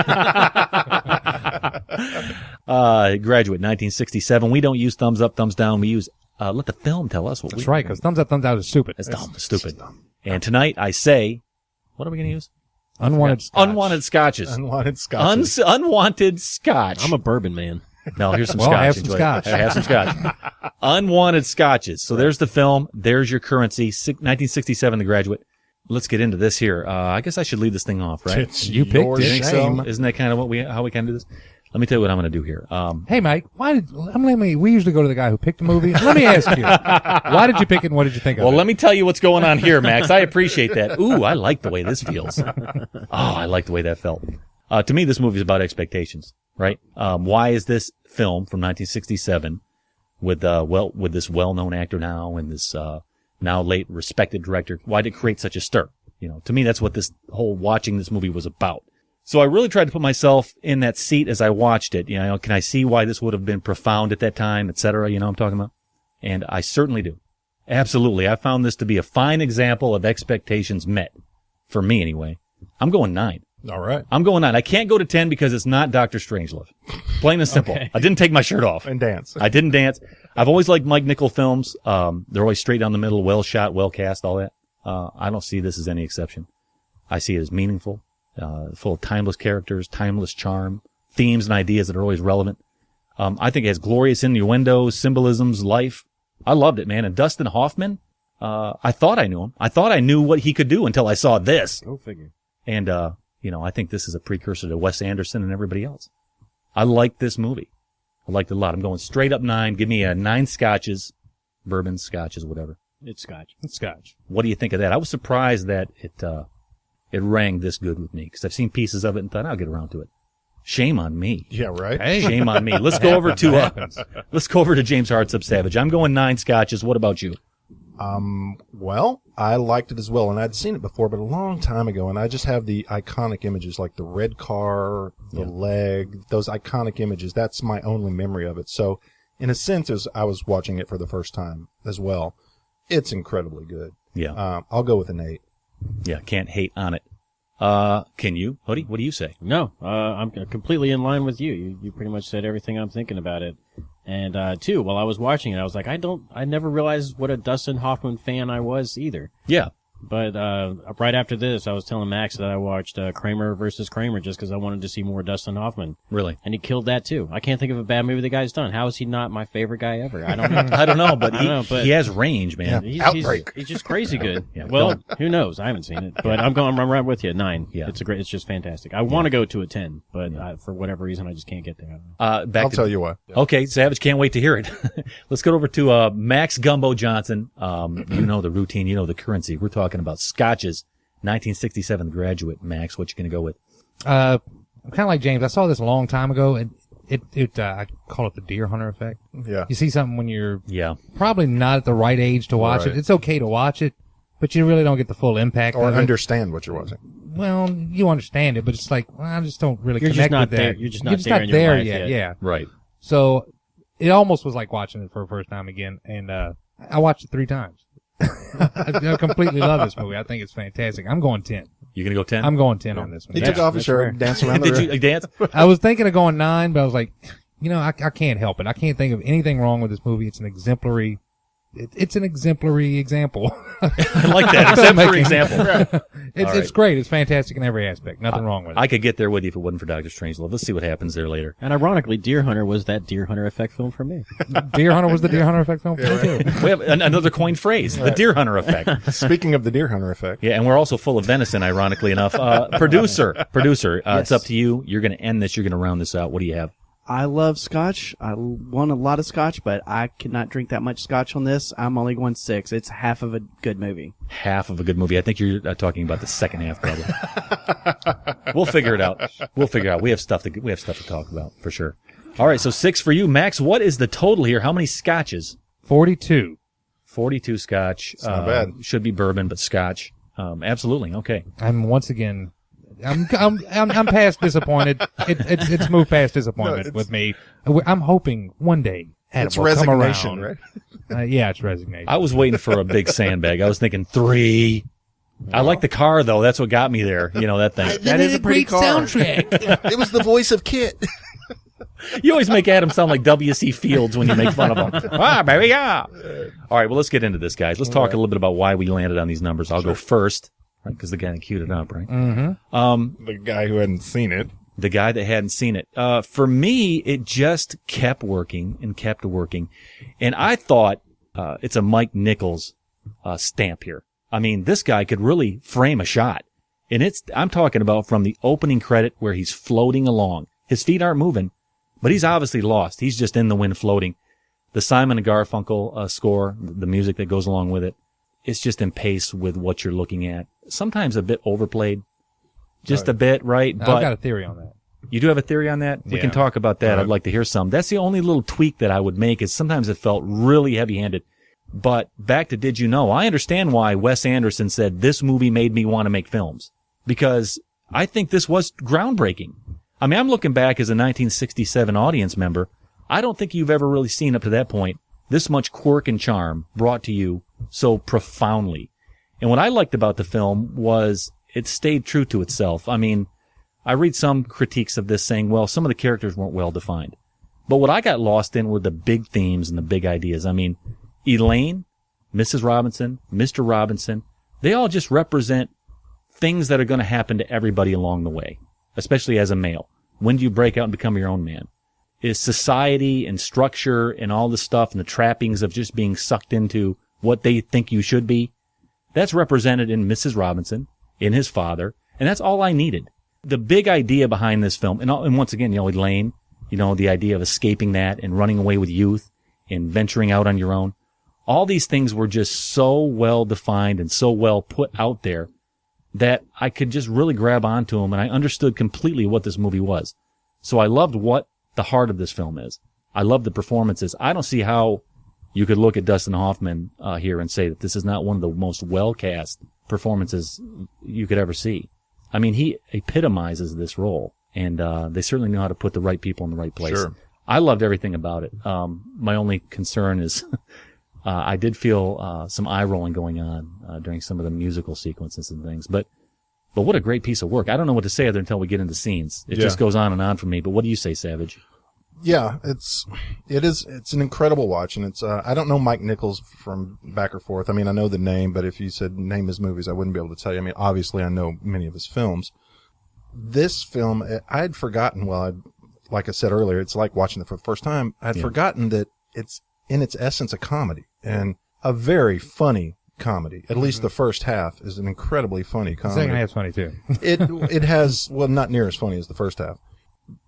Speaker 4: Graduate, 1967. We don't use thumbs up, thumbs down. We use, let the film tell us what
Speaker 7: That's right, because thumbs up, thumbs down is stupid.
Speaker 4: It's dumb. Stupid. And tonight I say, what are we going to use?
Speaker 7: Unwanted scotch.
Speaker 4: Unwanted scotches.
Speaker 5: Unwanted scotches.
Speaker 4: Unwanted scotch.
Speaker 6: I'm a bourbon man.
Speaker 4: No, here's some
Speaker 7: Well,
Speaker 4: scotch.
Speaker 7: have some
Speaker 4: Enjoy it.
Speaker 7: scotch.
Speaker 4: Have some scotch. Unwanted scotches. So there's the film. There's your currency. 1967, The Graduate. Let's get into this here. I guess I should lead this thing off, right?
Speaker 5: It's
Speaker 7: You picked
Speaker 5: your
Speaker 7: it.
Speaker 4: You think
Speaker 5: shame.
Speaker 4: so? Isn't that kind of how we kind of do this? Let me tell you what I'm going to do here.
Speaker 7: Hey, Mike, we usually go to the guy who picked the movie. Let me ask you, why did you pick it and what did you think of it?
Speaker 4: Well, let me tell you what's going on here, Max. I appreciate that. Ooh, I like the way this feels. Oh, I like the way that felt. To me, this movie is about expectations, right? Why is this film from 1967 with this well-known actor now and this now late respected director, why did it create such a stir? To me, that's what this whole watching this movie was about. So I really tried to put myself in that seat as I watched it. Can I see why this would have been profound at that time, et cetera? I'm talking about? And I certainly do. Absolutely. I found this to be a fine example of expectations met. For me, anyway. I'm going 9.
Speaker 5: All right.
Speaker 4: I'm going 9. I can't go to 10 because it's not Dr. Strangelove. Plain and simple.
Speaker 6: Okay.
Speaker 4: I didn't take my shirt off.
Speaker 5: And dance.
Speaker 4: I didn't dance. I've always liked Mike Nichol films. They're always straight down the middle, well shot, well cast, all that. I don't see this as any exception. I see it as meaningful, full of timeless characters, timeless charm, themes and ideas that are always relevant. I think it has glorious innuendos, symbolisms, life. I loved it, man. And Dustin Hoffman, I thought I knew him. I thought I knew what he could do until I saw this.
Speaker 6: Go figure.
Speaker 4: And, I think this is a precursor to Wes Anderson and everybody else. I like this movie. I liked it a lot. I'm going straight up 9. Give me 9 scotches, bourbon, scotches, whatever.
Speaker 6: It's scotch.
Speaker 7: It's scotch.
Speaker 4: What do you think of that? I was surprised that it rang this good with me because I've seen pieces of it and thought I'll get around to it. Shame on me.
Speaker 5: Yeah, right.
Speaker 7: Hey.
Speaker 4: Shame on me. Let's go over to James Hartsub Savage. I'm going 9 scotches. What about you?
Speaker 5: Well, I liked it as well, and I'd seen it before, but a long time ago, and I just have the iconic images, like the red car, the leg, those iconic images. That's my only memory of it. So, in a sense, as I was watching it for the first time as well, it's incredibly good.
Speaker 4: Yeah.
Speaker 5: I'll go with an 8.
Speaker 4: Yeah, can't hate on it. Can you, Hoodie? What do you say?
Speaker 6: No, I'm completely in line with you. You pretty much said everything I'm thinking about it. And, too, while I was watching it, I was like, I never realized what a Dustin Hoffman fan I was either.
Speaker 4: Yeah.
Speaker 6: But, right after this, I was telling Max that I watched, Kramer versus Kramer just because I wanted to see more Dustin Hoffman.
Speaker 4: Really?
Speaker 6: And he killed that too. I can't think of a bad movie the guy's done. How is he not my favorite guy ever? I don't know.
Speaker 4: I don't know, but
Speaker 6: but
Speaker 4: he has range, man.
Speaker 6: He's just crazy good.
Speaker 4: Yeah.
Speaker 6: Well, who knows? I haven't seen it, but I'm right with you. 9.
Speaker 4: Yeah.
Speaker 6: It's just fantastic. I want to go to a 10, but for whatever reason, I just can't get there.
Speaker 5: I'll tell you what.
Speaker 4: Okay, Savage, can't wait to hear it. Let's go over to Max Gumbo Johnson. You know the routine, you know the currency. We're talking about scotches. 1967 Graduate. Max, what you going to go with?
Speaker 7: I'm kind of like James. I saw this a long time ago, and I call it the deer hunter effect.
Speaker 5: Yeah.
Speaker 7: You see something when you're probably not at the right age to watch
Speaker 5: Right.
Speaker 7: it. It's okay to watch it, but you really don't get the full impact
Speaker 5: Or
Speaker 7: of it.
Speaker 5: understand what you're watching.
Speaker 7: Well, you understand it, but it's like, well, I just don't really
Speaker 6: You're
Speaker 7: connect
Speaker 6: just not
Speaker 7: with
Speaker 6: there.
Speaker 7: that.
Speaker 6: You're just not there in your
Speaker 7: there
Speaker 6: life
Speaker 7: yet.
Speaker 6: yet.
Speaker 7: Yeah.
Speaker 4: Right.
Speaker 7: So it almost was like watching it for the first time again, and I watched it 3 times. I completely love this movie. I think it's fantastic. I'm going 10.
Speaker 4: You going to go 10?
Speaker 7: I'm going 10 on this one.
Speaker 5: He took off his shirt, danced around the
Speaker 4: Did
Speaker 5: room.
Speaker 4: you dance?
Speaker 7: I was thinking of going 9, but I was like, I can't help it. I can't think of anything wrong with this movie. It's an exemplary. It's an exemplary example.
Speaker 4: I like that. Exemplary example.
Speaker 7: It's great. It's fantastic in every aspect. Nothing wrong with it.
Speaker 4: I could get there with you if it wasn't for Dr. Strangelove. Let's see what happens there later.
Speaker 6: And ironically, Deer Hunter was that Deer Hunter effect film for me.
Speaker 7: Deer Hunter was the Deer Hunter effect film for me, too.
Speaker 4: We have another coined phrase, the deer hunter effect.
Speaker 5: Speaking of the deer hunter effect.
Speaker 4: Yeah, and we're also full of venison, ironically enough. Producer, it's up to you. You're going to end this. You're going to round this out. What do you have?
Speaker 2: I love scotch. I want a lot of scotch, but I cannot drink that much scotch on this. I'm only going 6. It's half of a good movie.
Speaker 4: Half of a good movie. I think you're talking about the second half, probably. We'll figure it out. We have stuff to talk about for sure. All right, so 6 for you, Max. What is the total here? How many scotches?
Speaker 7: 42.
Speaker 4: 42 scotch.
Speaker 5: It's not bad.
Speaker 4: Should be bourbon, but scotch. Absolutely. Okay.
Speaker 7: I'm once again I'm past disappointed. It's moved past disappointment with me. I'm hoping one day Adam
Speaker 5: It's
Speaker 7: will
Speaker 5: resignation,
Speaker 7: come around.
Speaker 5: right?
Speaker 7: Yeah, it's resignation.
Speaker 4: I was waiting for a big sandbag. I was thinking 3. I like the car though. That's what got me there. You know that thing.
Speaker 2: That is a pretty car.
Speaker 7: soundtrack.
Speaker 5: It was the voice of Kit.
Speaker 4: You always make Adam sound like W.C. Fields when you make fun of him. Ah, baby, yeah. All right, well, let's get into this, guys. Let's talk a little bit about why we landed on these numbers. I'll go first, right? Because the guy that queued it up, right?
Speaker 7: Mm-hmm.
Speaker 5: The guy who hadn't seen it.
Speaker 4: The guy that hadn't seen it. For me, it just kept working and kept working. And I thought it's a Mike Nichols stamp here. I mean, this guy could really frame a shot. And I'm talking about from the opening credit where he's floating along. His feet aren't moving, but he's obviously lost. He's just in the wind floating. The Simon and Garfunkel score, the music that goes along with it, it's just in pace with what you're looking at. Sometimes a bit overplayed. Just a bit, right?
Speaker 7: I've
Speaker 4: But
Speaker 7: got a theory on that.
Speaker 4: you do have a theory on that? We
Speaker 7: Yeah.
Speaker 4: can talk about that. I'd like to hear some. That's the only little tweak that I would make is sometimes it felt really heavy-handed. But back to Did You Know? I understand why Wes Anderson said this movie made me want to make films. Because I think this was groundbreaking. I mean, I'm looking back as a 1967 audience member. I don't think you've ever really seen up to that point this much quirk and charm brought to you so profoundly. And what I liked about the film was it stayed true to itself. I mean, I read some critiques of this saying, well, some of the characters weren't well defined. But what I got lost in were the big themes and the big ideas. I mean, Elaine, Mrs. Robinson, Mr. Robinson, they all just represent things that are going to happen to everybody along the way, especially as a male. When do you break out and become your own man? Is society and structure and all the stuff and the trappings of just being sucked into what they think you should be? That's represented in Mrs. Robinson, in his father, and that's all I needed. The big idea behind this film, and once again, Elaine, the idea of escaping that and running away with youth and venturing out on your own. All these things were just so well defined and so well put out there that I could just really grab onto them, and I understood completely what this movie was. So I loved what the heart of this film is. I love the performances. I don't see how you could look at Dustin Hoffman here and say that this is not one of the most well-cast performances you could ever see. I mean, he epitomizes this role, and they certainly know how to put the right people in the right place.
Speaker 5: Sure.
Speaker 4: I loved everything about it. My only concern is I did feel some eye-rolling going on during some of the musical sequences and things, but what a great piece of work. I don't know what to say other until we get into scenes. It just goes on and on for me, but what do you say, Savage?
Speaker 5: Yeah, it's an incredible watch, and it's I don't know Mike Nichols from back or forth. I mean, I know the name, but if you said name his movies, I wouldn't be able to tell you. I mean, obviously, I know many of his films. This film, I had forgotten. Well, like I said earlier, it's like watching it for the first time. I'd forgotten that it's in its essence a comedy, and a very funny comedy. At least the first half is an incredibly funny comedy.
Speaker 7: The second half's funny too.
Speaker 5: It has, well, not near as funny as the first half.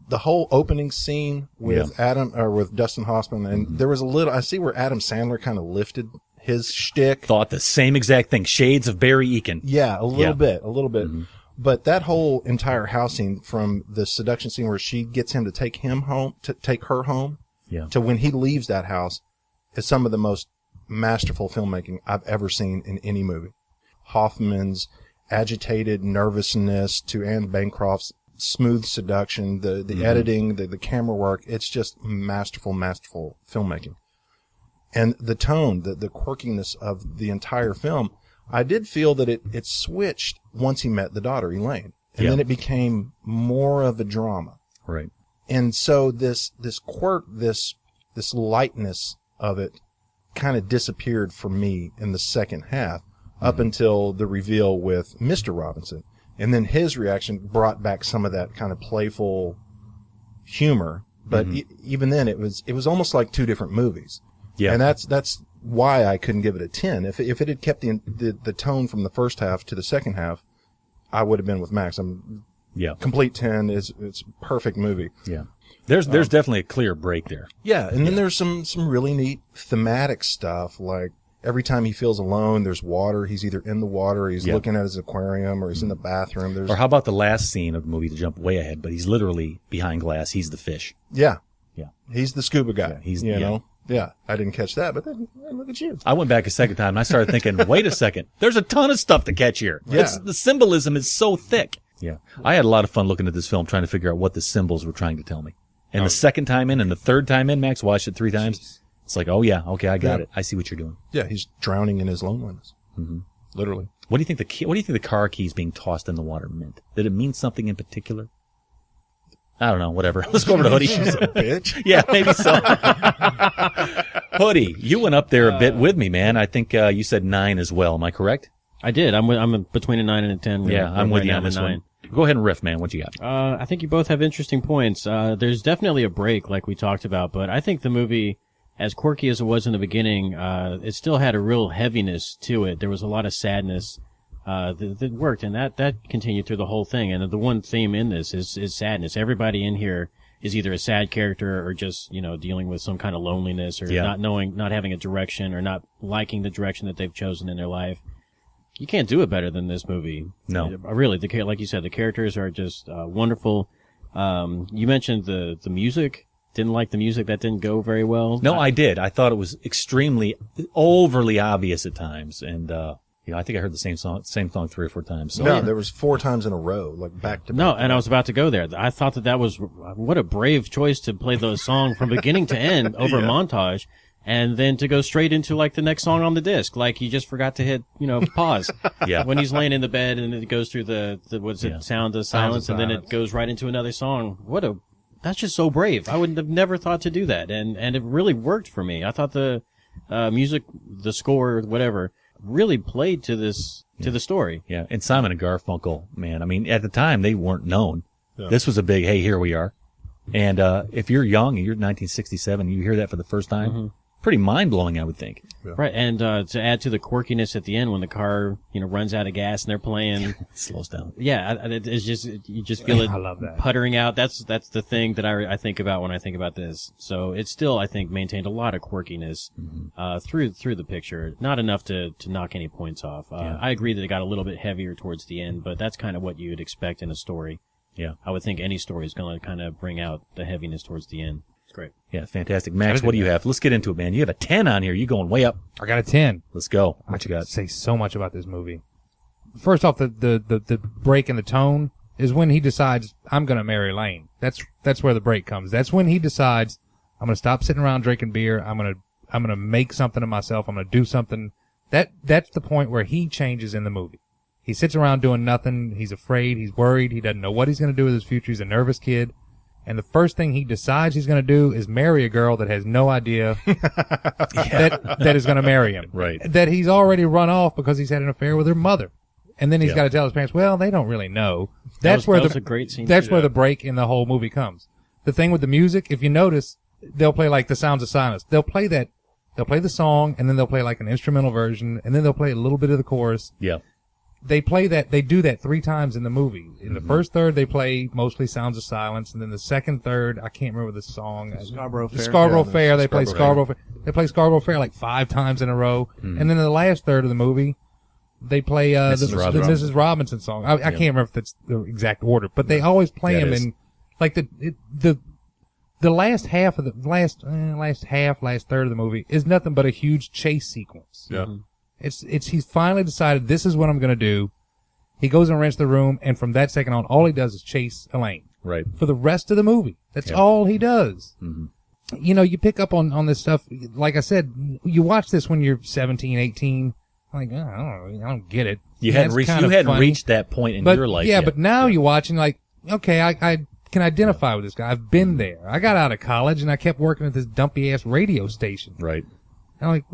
Speaker 5: The whole opening scene with with Dustin Hoffman, and there was I see where Adam Sandler kind of lifted his shtick.
Speaker 4: Thought the same exact thing. Shades of Barry Eakin.
Speaker 5: Yeah, a little bit. Mm-hmm. But that whole entire house scene, from the seduction scene where she gets him to take her home, to when he leaves that house, is some of the most masterful filmmaking I've ever seen in any movie. Hoffman's agitated nervousness to Anne Bancroft's smooth seduction, the editing, the camera work, it's just masterful filmmaking. And the tone, the quirkiness of the entire film, I did feel that it switched once he met the daughter, Elaine. And then it became more of a drama.
Speaker 4: Right.
Speaker 5: And so this quirk, this lightness of it kind of disappeared for me in the second half, up until the reveal with Mr. Robinson. And then his reaction brought back some of that kind of playful humor. But even then, it was almost like two different movies. Yeah. And that's why I couldn't give it a 10. If it had kept the tone from the first half to the second half, I would have been with Max. Complete 10. It's a perfect movie.
Speaker 4: Yeah. There's definitely a clear break there.
Speaker 5: Yeah, and then there's some really neat thematic stuff, like every time he feels alone, there's water. He's either in the water, or he's looking at his aquarium, or he's in the bathroom.
Speaker 4: Or how about the last scene of the movie, to jump way ahead, but he's literally behind glass. He's the fish.
Speaker 5: Yeah.
Speaker 4: Yeah.
Speaker 5: He's the scuba guy.
Speaker 4: Yeah, he's
Speaker 5: you know. Yeah, I didn't catch that, but then look at you.
Speaker 4: I went back a second time and I started thinking, wait a second, there's a ton of stuff to catch here.
Speaker 5: Yeah.
Speaker 4: The symbolism is so thick. Yeah. I had a lot of fun looking at this film, trying to figure out what the symbols were trying to tell me. And the second time in and the third time in, Max watched it 3 times. It's like, oh yeah, okay, I got it. I see what you're doing.
Speaker 5: Yeah, he's drowning in his loneliness. Mm-hmm. Literally.
Speaker 4: What do you think the car keys being tossed in the water meant? Did it mean something in particular? I don't know, whatever. Let's go over to Hoodie.
Speaker 5: She's a bitch.
Speaker 4: Yeah, maybe so. Hoodie, you went up there a bit with me, man. I think you said 9 as well. Am I correct?
Speaker 6: I did. I'm between a 9 and a 10.
Speaker 4: Yeah, I'm with you on this one. Go ahead and riff, man. What you got?
Speaker 6: I think you both have interesting points. There's definitely a break, like we talked about, but I think the movie, as quirky as it was in the beginning, it still had a real heaviness to it. There was a lot of sadness that worked, and that continued through the whole thing. And the one theme in this is sadness. Everybody in here is either a sad character or just, dealing with some kind of loneliness or not having a direction or not liking the direction that they've chosen in their life. You can't do it better than this movie.
Speaker 4: No.
Speaker 6: Really, like you said, the characters are just wonderful. You mentioned the music. Didn't like the music. That didn't go very well.
Speaker 4: No, I did. I thought it was extremely overly obvious at times. And, I think I heard the same song 3 or 4 times. So.
Speaker 5: No, there was 4 times in a row, like back to back.
Speaker 6: No, and I was about to go there. I thought that was, what a brave choice to play the song from beginning to end over a montage. And then to go straight into like the next song on the disc, like you just forgot to hit, pause.
Speaker 4: Yeah.
Speaker 6: When he's laying in the bed and it goes through Sound of Silence, and then it goes right into another song. That's just so brave. I would have never thought to do that, and it really worked for me. I thought the music, the score, whatever, really played to the story.
Speaker 4: Yeah, and Simon and Garfunkel, man. I mean, at the time they weren't known. Yeah. This was a big, hey, here we are. And if you're young and you're 1967, you hear that for the first time. Pretty mind-blowing, I would think.
Speaker 6: Yeah. Right, and to add to the quirkiness at the end when the car, runs out of gas and they're playing...
Speaker 4: It slows down.
Speaker 6: Yeah, it's just, you just feel it
Speaker 7: I love that.
Speaker 6: puttering out. That's the thing that I think about when I think about this. So it still, I think, maintained a lot of quirkiness through the picture. Not enough to knock any points off. I agree that it got a little bit heavier towards the end, but that's kind of what you'd expect in a story. Yeah. I would think any story is going to kind of bring out the heaviness towards the end. Great.
Speaker 4: Yeah, fantastic. Max, what do you have? Let's get into it, man. You have a 10 on here. You're going way up.
Speaker 7: I got a 10.
Speaker 4: Let's go. What you got?
Speaker 7: Say so much about this movie. First off, the break in the tone is when he decides, I'm going to marry Elaine. That's where the break comes. That's when he decides, I'm going to stop sitting around drinking beer. I'm going to make something of myself. I'm going to do something. That's the point where he changes in the movie. He sits around doing nothing. He's afraid. He's worried. He doesn't know what he's going to do with his future. He's a nervous kid. And the first thing he decides he's going to do is marry a girl that has no idea that is going to marry him.
Speaker 4: Right.
Speaker 7: That he's already run off because he's had an affair with her mother. And then he's got to tell his parents, well, they don't really know. That was a great scene. That's where the break in the whole movie comes. The thing with the music, if you notice, they'll play like the Sounds of Silence. They'll play the song, and then they'll play like an instrumental version, and then they'll play a little bit of the chorus.
Speaker 4: Yeah.
Speaker 7: They do that 3 times in the movie. In the first third, they play mostly Sounds of Silence, and then the second third, I can't remember the song.
Speaker 2: Scarborough Fair.
Speaker 7: Scarborough Fair. They play Scarborough Fair. They play Scarborough Fair like 5 times in a row. And then in the last third of the movie, they play the Mrs. Robinson song. I can't remember if that's the exact order, but they always play them in like the last half of the last third of the movie is nothing but a huge chase sequence.
Speaker 5: Yeah.
Speaker 7: He's finally decided this is what I'm going to do. He goes and rents the room, and from that second on, all he does is chase Elaine.
Speaker 4: Right.
Speaker 7: For the rest of the movie. That's all he does.
Speaker 4: Mm-hmm.
Speaker 7: You pick up on this stuff. Like I said, you watch this when you're 17, 18. Like, I don't get it.
Speaker 4: You hadn't reached that point in your life yet.
Speaker 7: But now you watch and like, okay, I can identify with this guy. I've been there. I got out of college and I kept working at this dumpy ass radio station.
Speaker 4: Right.
Speaker 7: And I'm like,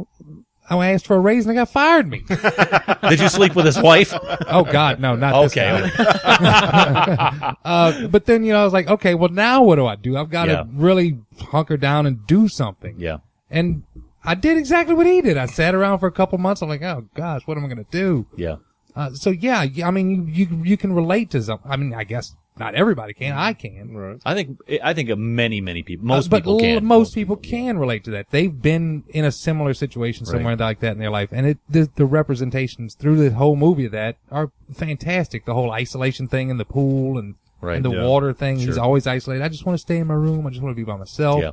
Speaker 7: I asked for a raise and they got fired me.
Speaker 4: Did you sleep with his wife?
Speaker 7: Oh God, no, not this guy. But then, I was like, okay, well now what do? I've got to really hunker down and do something.
Speaker 4: Yeah.
Speaker 7: And I did exactly what he did. I sat around for a couple months. I'm like, oh gosh, what am I going to do?
Speaker 4: Yeah.
Speaker 7: So yeah, I mean, you can relate to something. I mean, I guess not everybody can. I can. Right.
Speaker 4: I think many people, most people can.
Speaker 7: Most people can relate to that. They've been in a similar situation somewhere like that in their life, and the representations through the whole movie of that are fantastic. The whole isolation thing in the pool and the water thing. Sure. He's always isolated. I just want to stay in my room. I just want to be by myself.
Speaker 4: Yeah.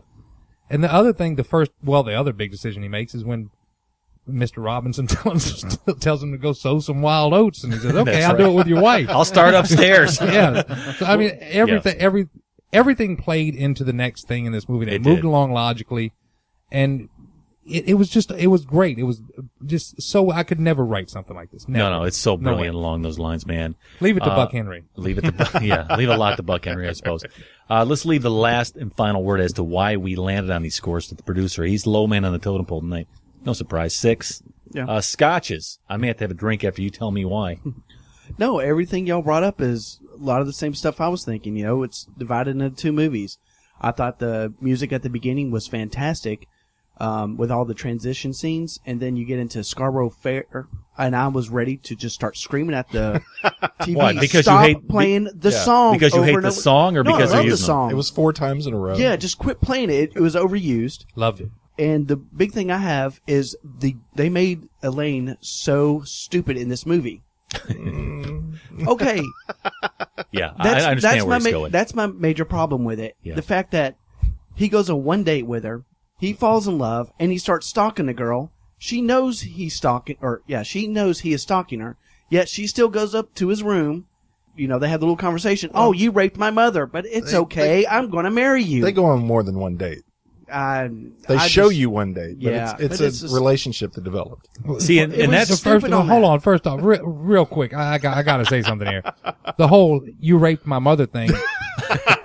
Speaker 7: And the other thing, the other big decision he makes is when Mr. Robinson tells him to go sow some wild oats, and he says, "Okay,
Speaker 4: That's
Speaker 7: I'll do it with your wife."
Speaker 4: I'll start upstairs.
Speaker 7: Yeah. So, I mean, everything played into the next thing in this movie. It moved along logically, and it was great. It was just so I could never write something like this. Never.
Speaker 4: No, it's so brilliant along those lines, man.
Speaker 7: Leave it to Buck Henry.
Speaker 4: Leave it a lot to Buck Henry, I suppose. Let's leave the last and final word as to why we landed on these scores to the producer. He's the low man on the totem pole tonight. No surprise. 6.
Speaker 2: Yeah.
Speaker 4: Scotches. I may have to have a drink after you tell me why.
Speaker 2: No, everything y'all brought up is a lot of the same stuff I was thinking. You know, it's divided into 2 movies. I thought the music at the beginning was fantastic, with all the transition scenes, and then you get into Scarborough Fair, and I was ready to just start screaming at the TV.
Speaker 4: Why? Because
Speaker 2: Stop
Speaker 4: you hate
Speaker 2: playing the song.
Speaker 4: Because you hate the song, or
Speaker 2: no,
Speaker 4: because
Speaker 2: I
Speaker 4: you're
Speaker 2: love the song.
Speaker 5: It was 4 times in a row.
Speaker 2: Yeah, just quit playing it. It was overused.
Speaker 7: Loved it.
Speaker 2: And the big thing I have is they made Elaine so stupid in this movie. Okay.
Speaker 4: Yeah, I understand where he's going.
Speaker 2: That's my major problem with it.
Speaker 4: Yeah.
Speaker 2: The fact that he goes on one date with her, he falls in love, and he starts stalking the girl. She knows she knows he is stalking her, yet she still goes up to his room. You know, they have the little conversation. Oh, you raped my mother, but it's okay. I'm going to marry you.
Speaker 5: They go on more than one date. They show you one date, but it's a relationship that developed.
Speaker 4: See, and that's
Speaker 7: the first. Hold on, first off, real quick, I got to say something here. The whole "you raped my mother" thing.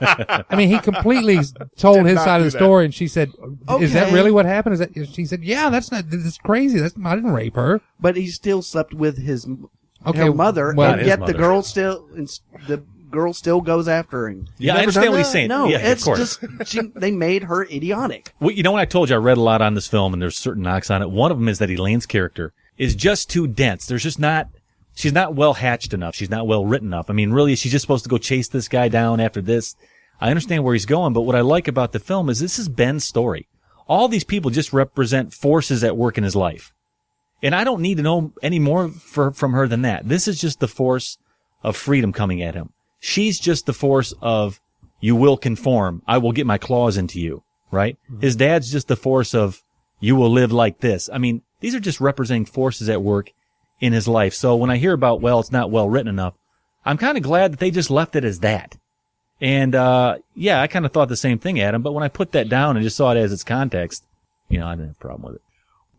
Speaker 7: I mean, he completely told his side of the story, and she said, "Is that really what happened?" She said, "Yeah, that's crazy. I didn't rape her."
Speaker 2: But he still slept with her mother, and yet the girl still goes after him.
Speaker 4: Yeah, I understand what he's saying.
Speaker 2: No,
Speaker 4: yeah,
Speaker 2: it's
Speaker 4: of course.
Speaker 2: just they made her idiotic.
Speaker 4: Well, you know what I told you? I read a lot on this film, and there's certain knocks on it. One of them is that Elaine's character is just too dense. She's not well hatched enough. She's not well written enough. I mean, really, she's just supposed to go chase this guy down after this. I understand where he's going, but what I like about the film is this is Ben's story. All these people just represent forces at work in his life. And I don't need to know any more from her than that. This is just the force of freedom coming at him. She's just the force of, you will conform. I will get my claws into you, right? Mm-hmm. His dad's just the force of, you will live like this. I mean, these are just representing forces at work in his life. So when I hear about, well, it's not well written enough, I'm kind of glad that they just left it as that. And, I kind of thought the same thing, Adam, but when I put that down and just saw it as its context, I didn't have a problem with it.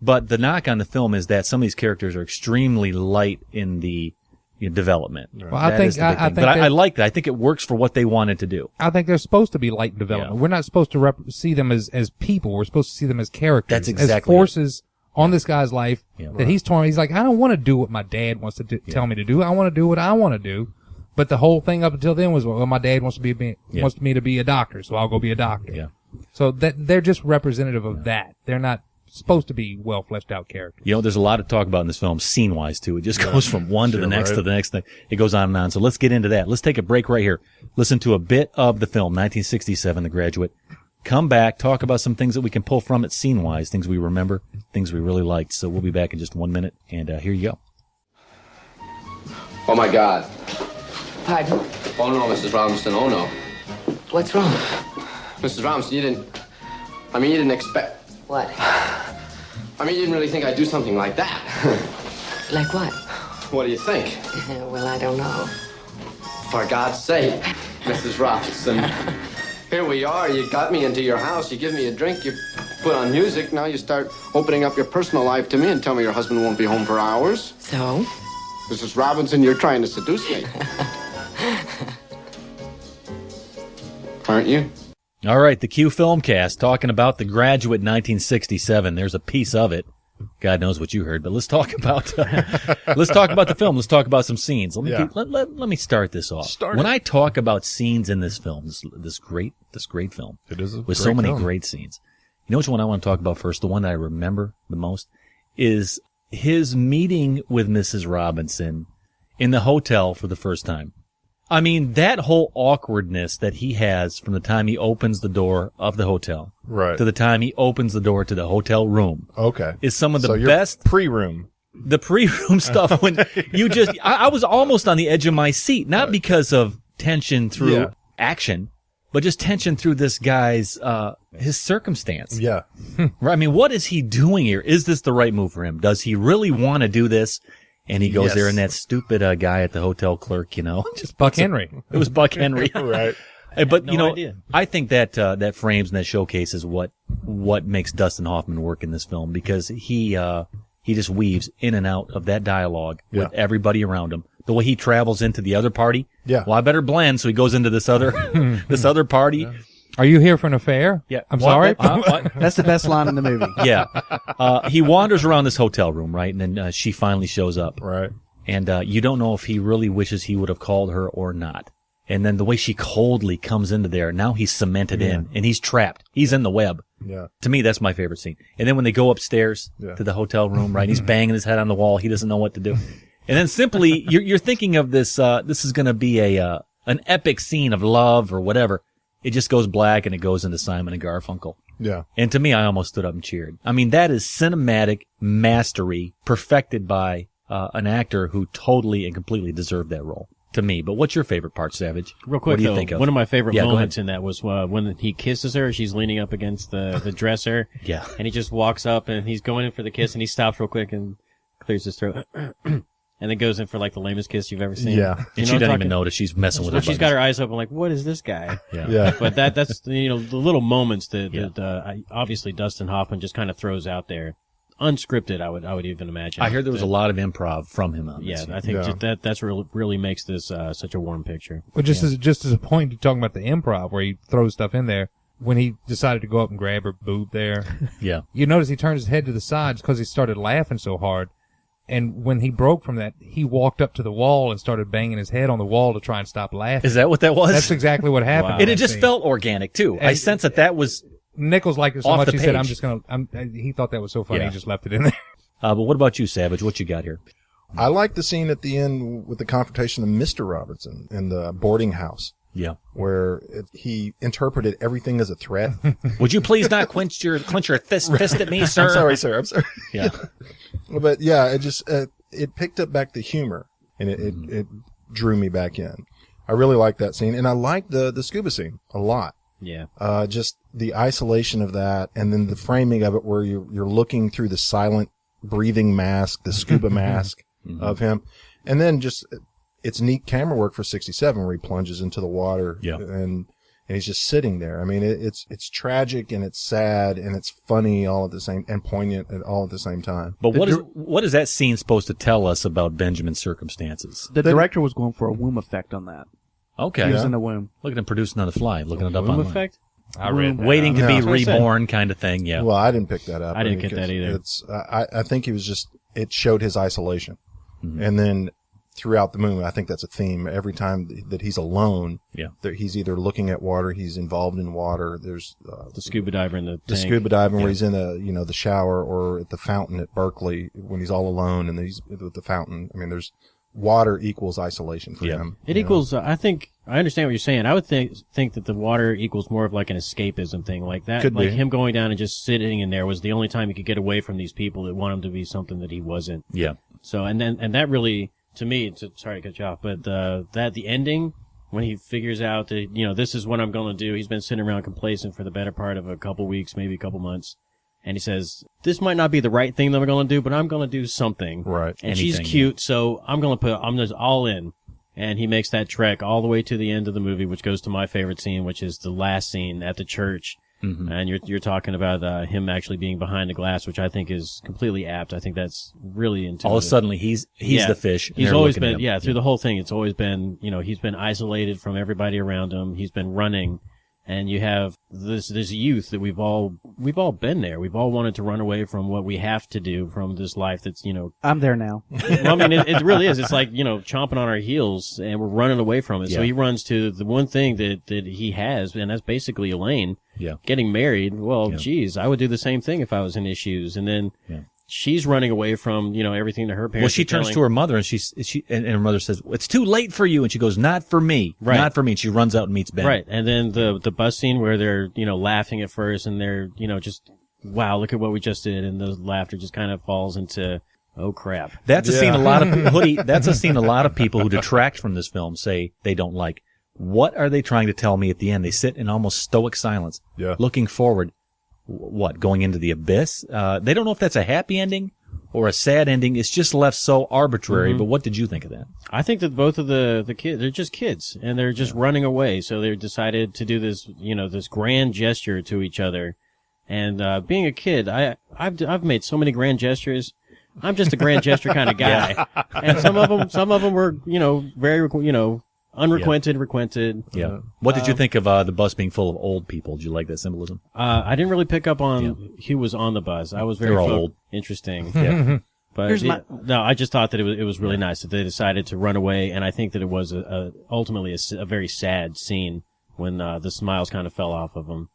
Speaker 4: But the knock on the film is that some of these characters are extremely light in the development.
Speaker 7: Well, I think
Speaker 4: but I like that. I think it works for what they wanted to do.
Speaker 7: I think they're supposed to be light in development. Yeah. We're not supposed to see them as people. We're supposed to see them as characters.
Speaker 4: That's exactly
Speaker 7: as forces on this guy's life that he's torn. He's like, I don't want to do what my dad wants to tell me to do. I want to do what I want to do. But the whole thing up until then was, well, my dad wants me to be a doctor, so I'll go be a doctor.
Speaker 4: Yeah.
Speaker 7: So they're just representative of that. They're not supposed to be well fleshed out characters.
Speaker 4: There's a lot to talk about in this film, scene wise too. It just goes from one to the next to the next thing. It goes on and on. So let's get into that. Let's take a break right here. Listen to a bit of the film, 1967, The Graduate. Come back, talk about some things that we can pull from it scene wise, things we remember, things we really liked. So we'll be back in just 1 minute, and here you go.
Speaker 11: Oh my God.
Speaker 12: Pardon?
Speaker 11: Oh no, Mrs. Robinson, oh no.
Speaker 12: What's wrong?
Speaker 11: Mrs. Robinson, you didn't expect...
Speaker 12: What?
Speaker 11: You didn't really think I'd do something like that.
Speaker 12: Like what?
Speaker 11: What do you think?
Speaker 12: Well, I don't know.
Speaker 11: For God's sake, Mrs. Robinson. Here we are, you got me into your house, you give me a drink, you put on music, now you start opening up your personal life to me and tell me your husband won't be home for hours.
Speaker 12: So?
Speaker 11: Mrs. Robinson, you're trying to seduce me. Aren't you?
Speaker 4: All right, the Q Filmcast, talking about The Graduate 1967. There's a piece of it. God knows what you heard, but let's talk about the film. Let's talk about some scenes. Let me start this off. When I talk about scenes in this film, this great film,
Speaker 5: it is
Speaker 4: with so many great scenes. You know which one I want to talk about first? The one that I remember the most is his meeting with Mrs. Robinson in the hotel for the first time. I mean, that whole awkwardness that he has from the time he opens the door of the hotel to the time he opens the door to the hotel room is some of the best
Speaker 5: pre-room.
Speaker 4: The pre-room stuff when you I was almost on the edge of my seat, not because of tension through action, but just tension through this guy's his circumstance.
Speaker 5: Yeah.
Speaker 4: Right. I mean, what is he doing here? Is this the right move for him? Does he really want to do this? And he goes there, and that stupid guy at the hotel clerk, just
Speaker 7: Buck Henry.
Speaker 4: It was Buck Henry,
Speaker 5: Right.
Speaker 4: But
Speaker 6: no idea.
Speaker 4: I think that that frames and that showcases what makes Dustin Hoffman work in this film, because he just weaves in and out of that dialogue with everybody around him. The way he travels into the other party.
Speaker 5: Yeah.
Speaker 4: Well, I better blend, so he goes into this other party.
Speaker 7: Are you here for an affair?
Speaker 4: Yeah.
Speaker 7: I'm sorry?
Speaker 4: What?
Speaker 2: That's the best line in the movie.
Speaker 4: Yeah. He wanders around this hotel room, right? And then she finally shows up.
Speaker 5: Right.
Speaker 4: And you don't know if he really wishes he would have called her or not. And then the way she coldly comes into there, now he's cemented in, and he's trapped. He's in the web.
Speaker 5: Yeah.
Speaker 4: To me, that's my favorite scene. And then when they go upstairs to the hotel room, right, he's banging his head on the wall. He doesn't know what to do. And then simply, you're thinking of this, this is going to be an epic scene of love or whatever. It just goes black and it goes into Simon and Garfunkel.
Speaker 5: Yeah.
Speaker 4: And to me, I almost stood up and cheered. I mean, that is cinematic mastery perfected by an actor who totally and completely deserved that role. To me. But what's your favorite part, Savage?
Speaker 6: Real quick,
Speaker 4: what do you
Speaker 6: though,
Speaker 4: think of?
Speaker 6: one of my favorite
Speaker 4: Yeah, go
Speaker 6: moments in that was when he kisses her. She's leaning up against the dresser.
Speaker 4: Yeah.
Speaker 6: And he just walks up and he's going in for the kiss and he stops real quick and clears his throat. And then goes in for like the lamest kiss you've ever seen.
Speaker 5: Yeah.
Speaker 4: And
Speaker 6: You know
Speaker 4: she
Speaker 6: what I'm
Speaker 4: doesn't
Speaker 6: talking?
Speaker 4: even notice she's messing with her.
Speaker 6: She's got her eyes open like, what is this guy?
Speaker 5: Yeah.
Speaker 6: But that's the little moments that obviously Dustin Hoffman just kind of throws out there. Unscripted, I would even imagine.
Speaker 4: I heard there was a lot of improv from him on this.
Speaker 6: Yeah, I think just that's really makes this such a warm picture.
Speaker 7: Well, just as a point, you're talking about the improv where he throws stuff in there. When he decided to go up and grab her boob there,
Speaker 4: Yeah.
Speaker 7: you notice he turns his head to the sides because he started laughing so hard. And when he broke from that, he walked up to the wall and started banging his head on the wall to try and stop laughing.
Speaker 4: Is that what that was?
Speaker 7: That's exactly what happened.
Speaker 6: Wow.
Speaker 7: in
Speaker 4: And it
Speaker 7: that
Speaker 4: just
Speaker 7: scene.
Speaker 4: felt organic, too. I
Speaker 7: And-
Speaker 4: sense that was...
Speaker 7: Nichols liked it so
Speaker 4: off
Speaker 7: much,
Speaker 4: the
Speaker 7: he said,
Speaker 4: page.
Speaker 7: he thought that was so funny,
Speaker 4: Yeah.
Speaker 7: he just left it in there.
Speaker 4: But what about you, Savage? What you got here?
Speaker 5: I like the scene at the end with the confrontation of Mr. Robertson in the boarding house,
Speaker 4: Yeah.
Speaker 5: where he interpreted everything as a threat.
Speaker 4: Would you please not clench your fist at me, sir?
Speaker 5: I'm sorry, sir. I'm sorry.
Speaker 4: Yeah.
Speaker 5: But yeah, it just it picked up back the humor, and it drew me back in. I really like that scene, and I like the scuba scene a lot.
Speaker 6: Yeah.
Speaker 5: Just the isolation of that, and then the framing of it, where you're looking through the silent breathing mask, the scuba mask of him, and then just it's neat camera work for 67, where he plunges into the water, and he's just sitting there. I mean, it's tragic and it's sad and it's funny all at the same, and poignant all at the same time.
Speaker 4: But what is that scene supposed to tell us about Benjamin's circumstances?
Speaker 2: The director was going for a womb effect on that.
Speaker 4: Okay.
Speaker 2: He was in the womb.
Speaker 4: Look at him producing on the fly, looking it up
Speaker 6: Womb
Speaker 4: online.
Speaker 6: effect?
Speaker 7: I read that.
Speaker 4: Waiting to
Speaker 5: Yeah.
Speaker 4: be
Speaker 5: That's
Speaker 6: what I said.
Speaker 4: reborn kind of thing, yeah.
Speaker 5: Well, I didn't pick that up.
Speaker 6: I didn't get that either.
Speaker 5: It's I think he was just, it showed his isolation, and then throughout the movie, I think that's a theme. Every time that he's alone, that he's either looking at water, he's involved in water. There's
Speaker 6: The scuba diver in the
Speaker 5: the
Speaker 6: tank.
Speaker 5: scuba diving where he's in the shower, or at the fountain at Berkeley when he's all alone and he's with the fountain. I mean, there's water equals isolation for him.
Speaker 6: It equals, I think, I understand what you're saying. I would think that the water equals more of like an escapism thing, like that.
Speaker 5: Could
Speaker 6: like
Speaker 5: be.
Speaker 6: him going down and just sitting in there was the only time he could get away from these people that want him to be something that he wasn't.
Speaker 4: Yeah.
Speaker 6: So, and that really, to me, sorry to cut you off, but the ending, when he figures out that, this is what I'm going to do, he's been sitting around complacent for the better part of a couple weeks, maybe a couple months. And he says, this might not be the right thing that I'm going to do, but I'm going to do something.
Speaker 5: Right.
Speaker 6: And
Speaker 4: Anything,
Speaker 6: she's cute, so I'm just all in. And he makes that trek all the way to the end of the movie, which goes to my favorite scene, which is the last scene at the church. Mm-hmm. And you're talking about him actually being behind the glass, which I think is completely apt. I think that's really intuitive.
Speaker 4: All of a sudden, he's the fish. and
Speaker 6: He's
Speaker 4: they're
Speaker 6: always
Speaker 4: looking at
Speaker 6: been,
Speaker 4: him.
Speaker 6: through the whole thing, it's always been, he's been isolated from everybody around him. He's been running. And you have this youth that we've all been there. We've all wanted to run away from what we have to do, from this life that's,
Speaker 2: I'm there now.
Speaker 6: well, I mean, it really is. It's like, chomping on our heels and we're running away from it. So he runs to the one thing that he has, and that's basically Elaine.
Speaker 4: Yeah.
Speaker 6: Getting married. Well, geez, I would do the same thing if I was in his shoes. And then she's running away from, everything that her parents
Speaker 4: Well, she turns to her mother and and her mother says, "It's too late for you." And she goes, "Not for me, not for me." And she runs out and meets Ben.
Speaker 6: Right. And then the bus scene where they're, laughing at first and they're, just, wow, look at what we just did. And the laughter just kind of falls into, oh crap.
Speaker 4: That's a scene a lot of Hoodie. That's a scene a lot of people who detract from this film say they don't like. What are they trying to tell me at the end? They sit in almost stoic silence, looking forward. What, going into the abyss? They don't know if that's a happy ending or a sad ending. It's just left so arbitrary. But what did you think of that?
Speaker 6: I think that both of the kids, they're just kids, and they're just running away. So they decided to do this, this grand gesture to each other. And being a kid, I've made so many grand gestures. I'm just a grand gesture kind of guy. And some of them were, very, unrequited, requited.
Speaker 4: Yeah. What did you think of the bus being full of old people? Did you like that symbolism?
Speaker 6: I didn't really pick up on who was on the bus. I was very
Speaker 4: old.
Speaker 6: Interesting.
Speaker 4: Yeah.
Speaker 6: But no, I just thought that it was really nice that they decided to run away, and I think that it was ultimately a very sad scene when the smiles kind of fell off of them.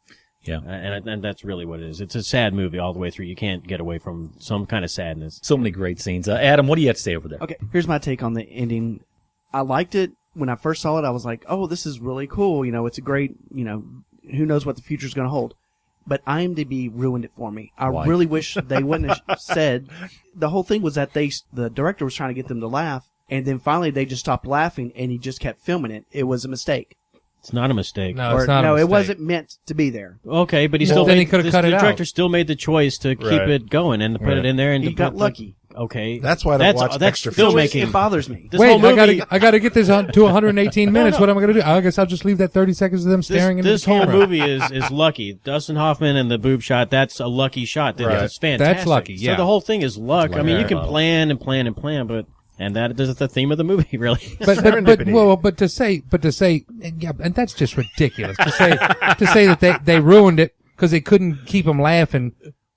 Speaker 4: Yeah.
Speaker 6: And that's really what it is. It's a sad movie all the way through. You can't get away from some kind of sadness.
Speaker 4: So many great scenes. Adam, what do you have to say over there?
Speaker 2: Okay, here's my take on the ending. I liked it. When I first saw it, I was like, oh, this is really cool. It's a great, who knows what the future's going to hold. But IMDb ruined it for me. I really wish they wouldn't have said. The whole thing was that the director was trying to get them to laugh, and then finally they just stopped laughing, and he just kept filming it. It was a mistake.
Speaker 6: It's not a mistake.
Speaker 7: No, it's not a mistake.
Speaker 2: It wasn't meant to be there.
Speaker 6: Okay, but he could have cut it out. The director still made the choice to keep it going and to put it in there. And
Speaker 2: he got lucky.
Speaker 6: Okay,
Speaker 5: that's why I don't watch extra
Speaker 6: filmmaking.
Speaker 2: It bothers me.
Speaker 7: Wait, I got to get this to 118 minutes. What am I going to do? I guess I'll just leave that 30 seconds of them staring into the camera.
Speaker 6: This whole movie is lucky. Dustin Hoffman and the boob shot. That's a lucky shot. It's fantastic.
Speaker 7: That's lucky. Yeah.
Speaker 6: So the whole thing is luck. I mean, you can plan and plan and plan, but. And that is the theme of the movie, really.
Speaker 7: but to say, yeah, and that's just ridiculous. To say that they ruined it because they couldn't keep them laughing.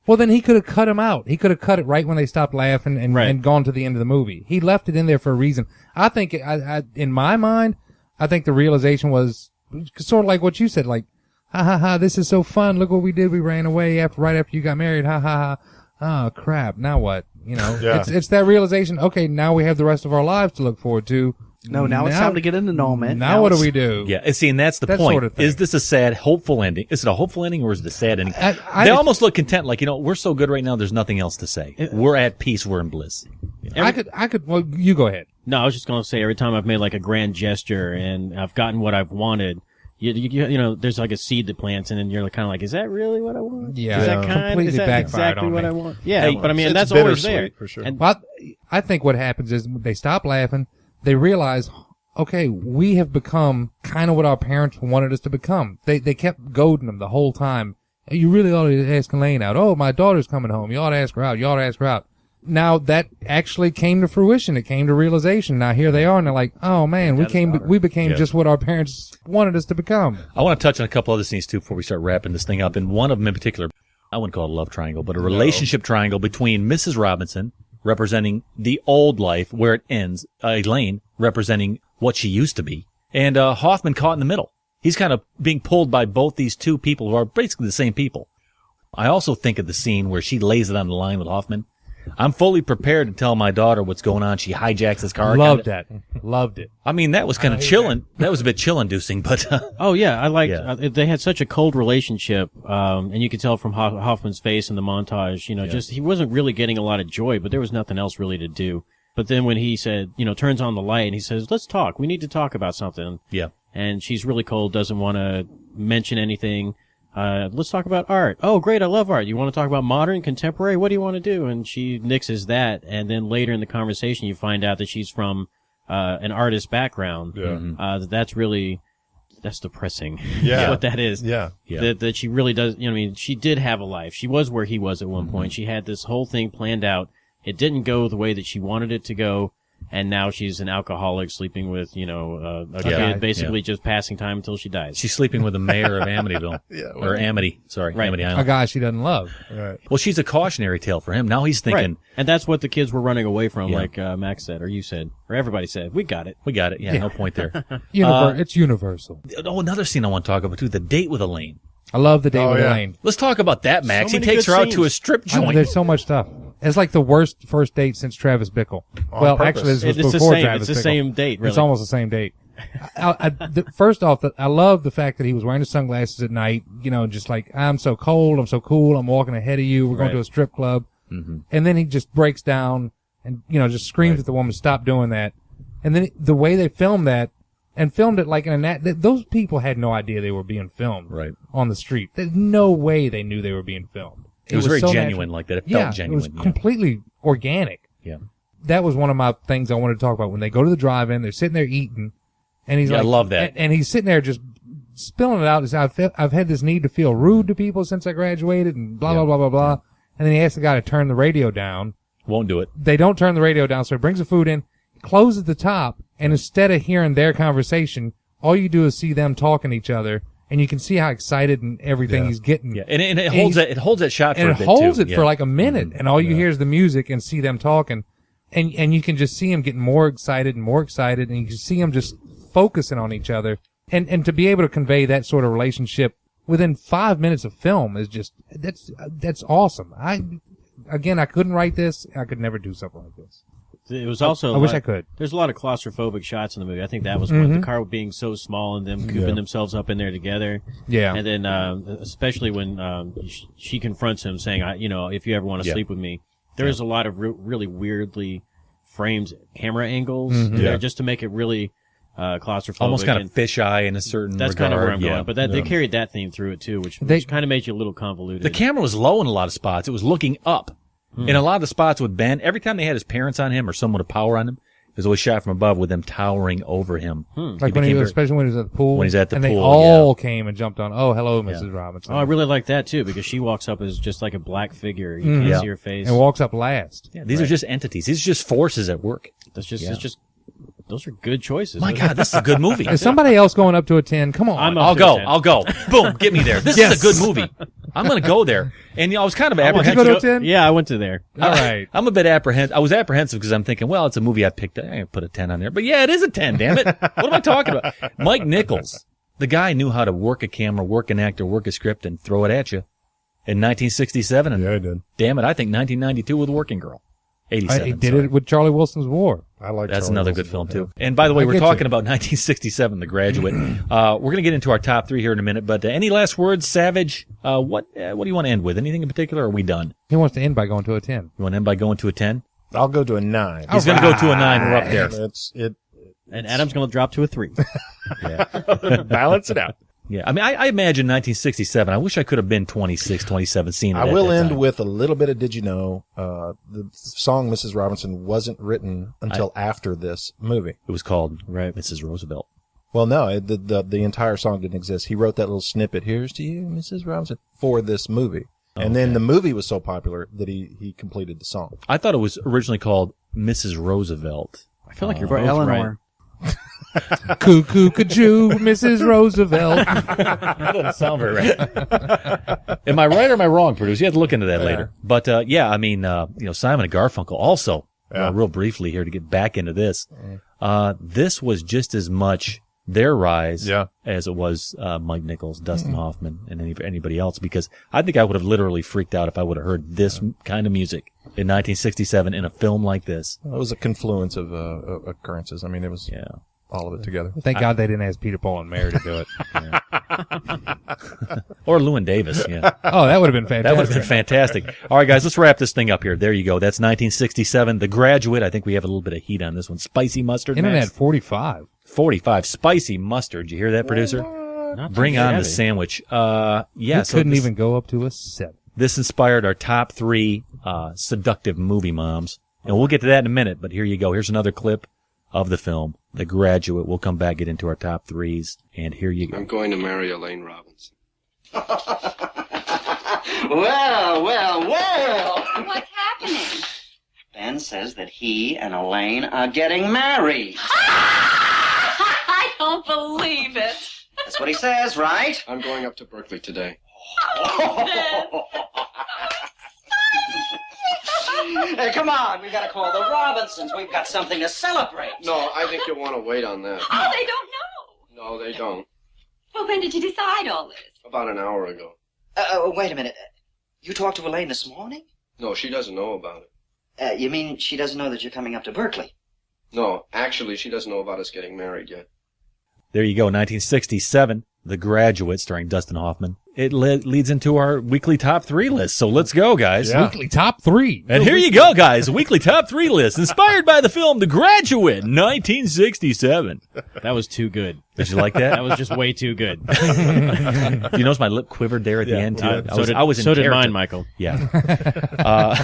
Speaker 7: Well, then he could have cut them out. He could have cut it right when they stopped laughing and gone to the end of the movie. He left it in there for a reason. I think, in my mind, I think the realization was sort of like what you said, like, ha ha ha, this is so fun. Look what we did. We ran away right after you got married. Ha ha ha. Oh crap. Now what? It's that realization. Okay, now we have the rest of our lives to look forward to.
Speaker 2: Now it's time to get an annulment.
Speaker 7: Now what do we do?
Speaker 4: Yeah, and that's the point.
Speaker 7: Sort of thing.
Speaker 4: Is this a sad, hopeful ending? Is it a hopeful ending or is it a sad ending? They almost look content, like, we're so good right now, there's nothing else to say. We're at peace, we're in bliss.
Speaker 7: I could, well, you go ahead.
Speaker 6: No, I was just going to say, every time I've made like a grand gesture and I've gotten what I've wanted, there's like a seed that plants, and then you're kind of like, is that really what I want?
Speaker 7: Yeah,
Speaker 6: is that
Speaker 7: exactly
Speaker 6: what I want? Yeah, but I mean, that's always there
Speaker 5: for sure.
Speaker 6: And
Speaker 7: I think what happens is they stop laughing. They realize, okay, we have become kind of what our parents wanted us to become. They kept goading them the whole time. You really ought to ask Elaine out. Oh, my daughter's coming home. You ought to ask her out. You ought to ask her out. Now that actually came to fruition. It came to realization. Now here they are, and they're like, "Oh man, we became just what our parents wanted us to become."
Speaker 4: I want to touch on a couple other scenes too before we start wrapping this thing up. And one of them in particular, I wouldn't call it a love triangle, but a relationship triangle between Mrs. Robinson, representing the old life where it ends, Elaine representing what she used to be, and Hoffman caught in the middle. He's kind of being pulled by both these two people who are basically the same people. I also think of the scene where she lays it on the line with Hoffman. I'm fully prepared to tell my daughter what's going on. She hijacks his car.
Speaker 7: Loved it.
Speaker 4: I mean, that was kind of chilling. That was a bit chill-inducing, but...
Speaker 6: Oh, yeah, I liked... they had such a cold relationship, and you could tell from Hoffman's face in the montage, just he wasn't really getting a lot of joy, but there was nothing else really to do. But then when he said, turns on the light, and he says, let's talk. We need to talk about something.
Speaker 4: Yeah.
Speaker 6: And she's really cold, doesn't want to mention anything. Let's talk about art. Oh, great, I love art. You want to talk about modern, contemporary? What do you want to do? And she nixes that, and then later in the conversation you find out that she's from an artist background.
Speaker 5: Yeah.
Speaker 6: That's depressing.
Speaker 5: Yeah.
Speaker 6: What that is.
Speaker 5: Yeah.
Speaker 6: That she really does, she did have a life. She was where he was at one point. She had this whole thing planned out. It didn't go the way that she wanted it to go. And now she's an alcoholic sleeping with, a kid, basically just passing time until she dies.
Speaker 4: She's sleeping with the mayor of Amityville.
Speaker 5: Or
Speaker 4: Amity. Sorry,
Speaker 6: right.
Speaker 4: Amity Island.
Speaker 7: A guy she doesn't love.
Speaker 5: Right.
Speaker 4: Well, she's a cautionary tale for him. Now he's thinking...
Speaker 6: Right. And that's what the kids were running away from, like Max said, or you said, or everybody said. We got it.
Speaker 4: Yeah, no point there.
Speaker 7: It's universal.
Speaker 4: Oh, another scene I want to talk about, too, the date with Elaine.
Speaker 7: I love the date with Elaine.
Speaker 4: Let's talk about that, Max. He takes her out to a strip joint.
Speaker 7: There's so much stuff. It's like the worst first date since Travis Bickle. Well, actually, this was before Travis Bickle.
Speaker 6: It's the same date, really.
Speaker 7: It's almost the same date. First off, I love the fact that he was wearing his sunglasses at night, just like, I'm so cold, I'm so cool, I'm walking ahead of you, we're going to a strip club. Mm-hmm. And then he just breaks down and, just screams at the woman, stop doing that. And then the way they filmed that and filmed it like in those people had no idea they were being filmed on the street. There's no way they knew they were being filmed.
Speaker 4: It was very
Speaker 7: so
Speaker 4: genuine like that. It felt genuine.
Speaker 7: It was completely organic.
Speaker 4: Yeah.
Speaker 7: That was one of my things I wanted to talk about. When they go to the drive-in, they're sitting there eating, and he's like,
Speaker 4: I love that.
Speaker 7: And he's sitting there just spilling it out. He's, I've had this need to feel rude to people since I graduated, and blah, blah, blah, blah, blah. And then he asks the guy to turn the radio down.
Speaker 4: Won't do it.
Speaker 7: They don't turn the radio down, so he brings the food in, closes the top, and instead of hearing their conversation, all you do is see them talking to each other, and you can see how excited and everything he's getting.
Speaker 4: Yeah, and it holds that shot for a bit, too.
Speaker 7: And it holds it for like a minute, and all you hear is the music and see them talking, and you can just see him getting more excited, and you can see them just focusing on each other, and to be able to convey that sort of relationship within 5 minutes of film is just, that's awesome. I couldn't write this. I could never do something like this.
Speaker 6: It was also.
Speaker 7: I wish I could.
Speaker 6: There's a lot of claustrophobic shots in the movie. I think that was one. The car being so small and them cooping themselves up in there together.
Speaker 7: Yeah.
Speaker 6: And then, especially when she confronts him, saying, if you ever want to sleep with me, there is a lot of really weirdly framed camera angles there just to make it really claustrophobic.
Speaker 4: Almost kind of fisheye in a certain
Speaker 6: That's
Speaker 4: regard.
Speaker 6: kind of where I'm going. But they carried that theme through it too, which kind of made you a little convoluted.
Speaker 4: The camera was low in a lot of spots. It was looking up. In a lot of the spots with Ben, every time they had his parents on him or someone with power on him, it was always shot from above with them towering over him.
Speaker 7: Like especially when he was at the pool.
Speaker 4: When he's at the
Speaker 7: and
Speaker 4: pool,
Speaker 7: they all came and jumped on. Oh, hello, Mrs. Robinson.
Speaker 6: Oh, I really like that too, because she walks up as just like a black figure. You can't see her face.
Speaker 7: And walks up last.
Speaker 4: Yeah, these are just entities. These are just forces at work.
Speaker 6: Those are good choices.
Speaker 4: My God, this is a good movie.
Speaker 7: Is somebody else going up to a 10? Come on.
Speaker 4: I'll go. Boom, get me there. This is a good movie. I'm going to go there. And I was kind of apprehensive.
Speaker 7: Did you go to a 10?
Speaker 6: Yeah, I went to there.
Speaker 7: All right.
Speaker 4: I'm a bit apprehensive. I was apprehensive because I'm thinking, well, it's a movie I picked. I put a 10 on there. But yeah, it is a 10, damn it. What am I talking about? Mike Nichols. The guy knew how to work a camera, work an actor, work a script, and throw it at you. In 1967. And
Speaker 5: he did.
Speaker 4: Damn it, I think 1992 with Working Girl. 87.
Speaker 7: He did it with Charlie Wilson's War.
Speaker 5: I like
Speaker 4: That's
Speaker 5: Charlie
Speaker 4: another
Speaker 5: Wilson.
Speaker 4: good film, too. And by the way, we're talking about 1967, The Graduate. We're going to get into our top three here in a minute, but any last words, Savage? What do you want to end with? Anything in particular, or are we done?
Speaker 7: He wants to end by going to a 10.
Speaker 4: You want to end by going to a 10?
Speaker 5: I'll go to a 9.
Speaker 4: He's going to go to a 9. We're up there.
Speaker 6: And Adam's going to drop to a 3.
Speaker 5: Balance it out.
Speaker 4: Yeah, I mean, I imagine 1967. I wish I could have been 26, 27, seeing it
Speaker 5: I
Speaker 4: at
Speaker 5: will
Speaker 4: that
Speaker 5: end
Speaker 4: time.
Speaker 5: with a little bit of Did You Know? The song Mrs. Robinson wasn't written until after this movie.
Speaker 4: It was called Mrs. Roosevelt.
Speaker 5: Well, no, the entire song didn't exist. He wrote that little snippet, "Here's to you, Mrs. Robinson," for this movie. And then the movie was so popular that he completed the song.
Speaker 4: I thought it was originally called Mrs. Roosevelt.
Speaker 6: I feel like you're
Speaker 2: For
Speaker 6: both
Speaker 2: Eleanor.
Speaker 6: right.
Speaker 7: Cuckoo, kajoo, Mrs. Roosevelt.
Speaker 4: That doesn't sound very right. Am I right or am I wrong, producer? You have to look into that later. But I mean, Simon and Garfunkel also. Real briefly here to get back into this. This was just as much their rise as it was Mike Nichols, Dustin Hoffman, and anybody else, because I think I would have literally freaked out if I would have heard this kind of music in 1967 in a film like this.
Speaker 5: It was a confluence of occurrences. I mean, it was all of it together.
Speaker 7: Thank God they didn't ask Peter, Paul, and Mary to do it.
Speaker 4: Or Llewyn Davis,
Speaker 7: Oh, that would have been fantastic.
Speaker 4: That would have been fantastic. All right, guys, let's wrap this thing up here. There you go. That's 1967. The Graduate. I think we have a little bit of heat on this one. Spicy mustard.
Speaker 7: Internet
Speaker 4: Max?
Speaker 7: 45.
Speaker 4: 45. Spicy mustard. You hear that, producer? Bring on the sandwich.
Speaker 7: You couldn't even go up to a 7.
Speaker 4: This inspired our top 3 seductive movie moms. And we'll get to that in a minute, but here you go. Here's another clip of the film, The Graduate. We'll come back, get into our top 3s, and here you go.
Speaker 9: I'm going to marry Elaine Robinson.
Speaker 13: Well.
Speaker 1: What's happening?
Speaker 13: Ben says that he and Elaine are getting married.
Speaker 1: I don't believe it.
Speaker 13: That's what he says, right?
Speaker 9: I'm going up to Berkeley today.
Speaker 13: Hey, come on. We've got to call the Robinsons. We've got something to celebrate.
Speaker 9: No, I think you'll want to wait on that.
Speaker 1: Oh, they don't know.
Speaker 9: No, they don't.
Speaker 1: Well, when did you decide all this?
Speaker 9: About an hour ago.
Speaker 13: Wait a minute. You talked to Elaine this morning?
Speaker 9: No, she doesn't know about it.
Speaker 13: You mean she doesn't know that you're coming up to Berkeley?
Speaker 9: No, actually, she doesn't know about us getting married yet.
Speaker 4: There you go, 1967, The Graduate, starring Dustin Hoffman. It leads into our weekly top 3 list, so let's go, guys.
Speaker 7: Yeah. Weekly top 3.
Speaker 4: And here you go, guys, weekly top 3 list, inspired by the film The Graduate, 1967.
Speaker 6: That was too good.
Speaker 4: Did you like that?
Speaker 6: That was just way too good.
Speaker 4: You notice my lip quivered there at the end, too? I was in
Speaker 6: so did
Speaker 4: character.
Speaker 6: mine, Michael.
Speaker 4: Yeah.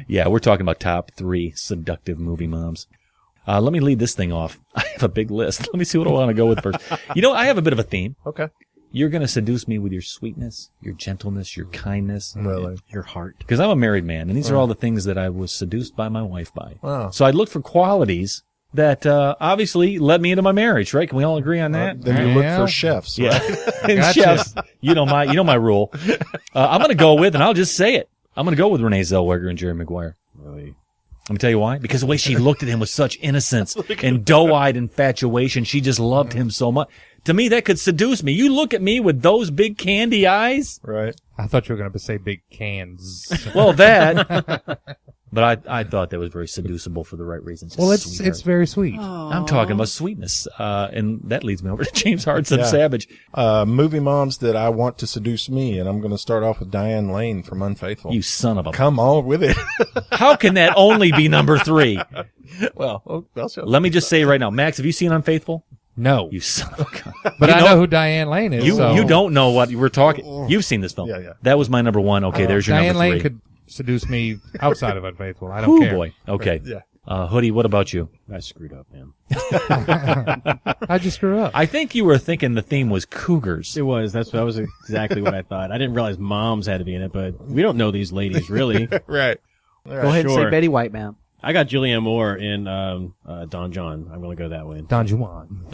Speaker 4: Yeah, we're talking about top 3 seductive movie moms. Let me lead this thing off. I have a big list. Let me see what I want to go with first. You know, I have a bit of a theme.
Speaker 5: Okay.
Speaker 4: You're going to seduce me with your sweetness, your gentleness, your kindness,
Speaker 5: Really?
Speaker 6: Your heart.
Speaker 4: because I'm a married man, and these are all the things that I was seduced by my wife by.
Speaker 5: Wow.
Speaker 4: So I looked for qualities that obviously led me into my marriage, right? Can we all agree on that?
Speaker 5: Then you look for chefs,
Speaker 4: Yeah.
Speaker 5: right?
Speaker 4: And
Speaker 7: Gotcha.
Speaker 4: chefs, you know my rule. I'm going to go with, and I'll just say it, I'm going to go with Renee Zellweger and Jerry Maguire.
Speaker 6: Really?
Speaker 4: Let me tell you why. Because the way she looked at him with such innocence and doe-eyed infatuation, she just loved him so much. To me, that could seduce me. You look at me with those big candy eyes.
Speaker 5: Right.
Speaker 7: I thought you were going to say big cans.
Speaker 4: Well, that. But I thought that was very seducible for the right reasons.
Speaker 7: Well,
Speaker 4: Sweetheart.
Speaker 7: it's very sweet.
Speaker 4: I'm talking about sweetness. And that leads me over to James Hardson Savage.
Speaker 5: Movie moms that I want to seduce me, and I'm going to start off with Diane Lane from Unfaithful.
Speaker 4: You son of a...
Speaker 5: Come on with it.
Speaker 4: How can that only be number 3?
Speaker 5: Well, I'll show
Speaker 4: Let me just say right now, Max, have you seen Unfaithful?
Speaker 7: No.
Speaker 4: You son of a gun.
Speaker 7: But
Speaker 4: You
Speaker 7: I know who Diane Lane is.
Speaker 4: You
Speaker 7: so.
Speaker 4: you don't know what we're talking. You've seen this film.
Speaker 5: Yeah.
Speaker 4: That was my number 1. Okay, there's your
Speaker 7: Diane
Speaker 4: number 3.
Speaker 7: Lane could seduce me outside of Unfaithful. I don't care.
Speaker 4: Boy. Okay.
Speaker 5: Yeah.
Speaker 4: Hoodie, what about you?
Speaker 6: I screwed up, man.
Speaker 7: How'd you screw up?
Speaker 4: I think you were thinking the theme was cougars.
Speaker 6: It was. That was exactly what I thought. I didn't realize moms had to be in it, but we don't know these ladies, really.
Speaker 5: Right.
Speaker 2: Go ahead and say Betty White, man.
Speaker 6: I got Julianne Moore in Don John. I'm going to go that way.
Speaker 7: Don Juan.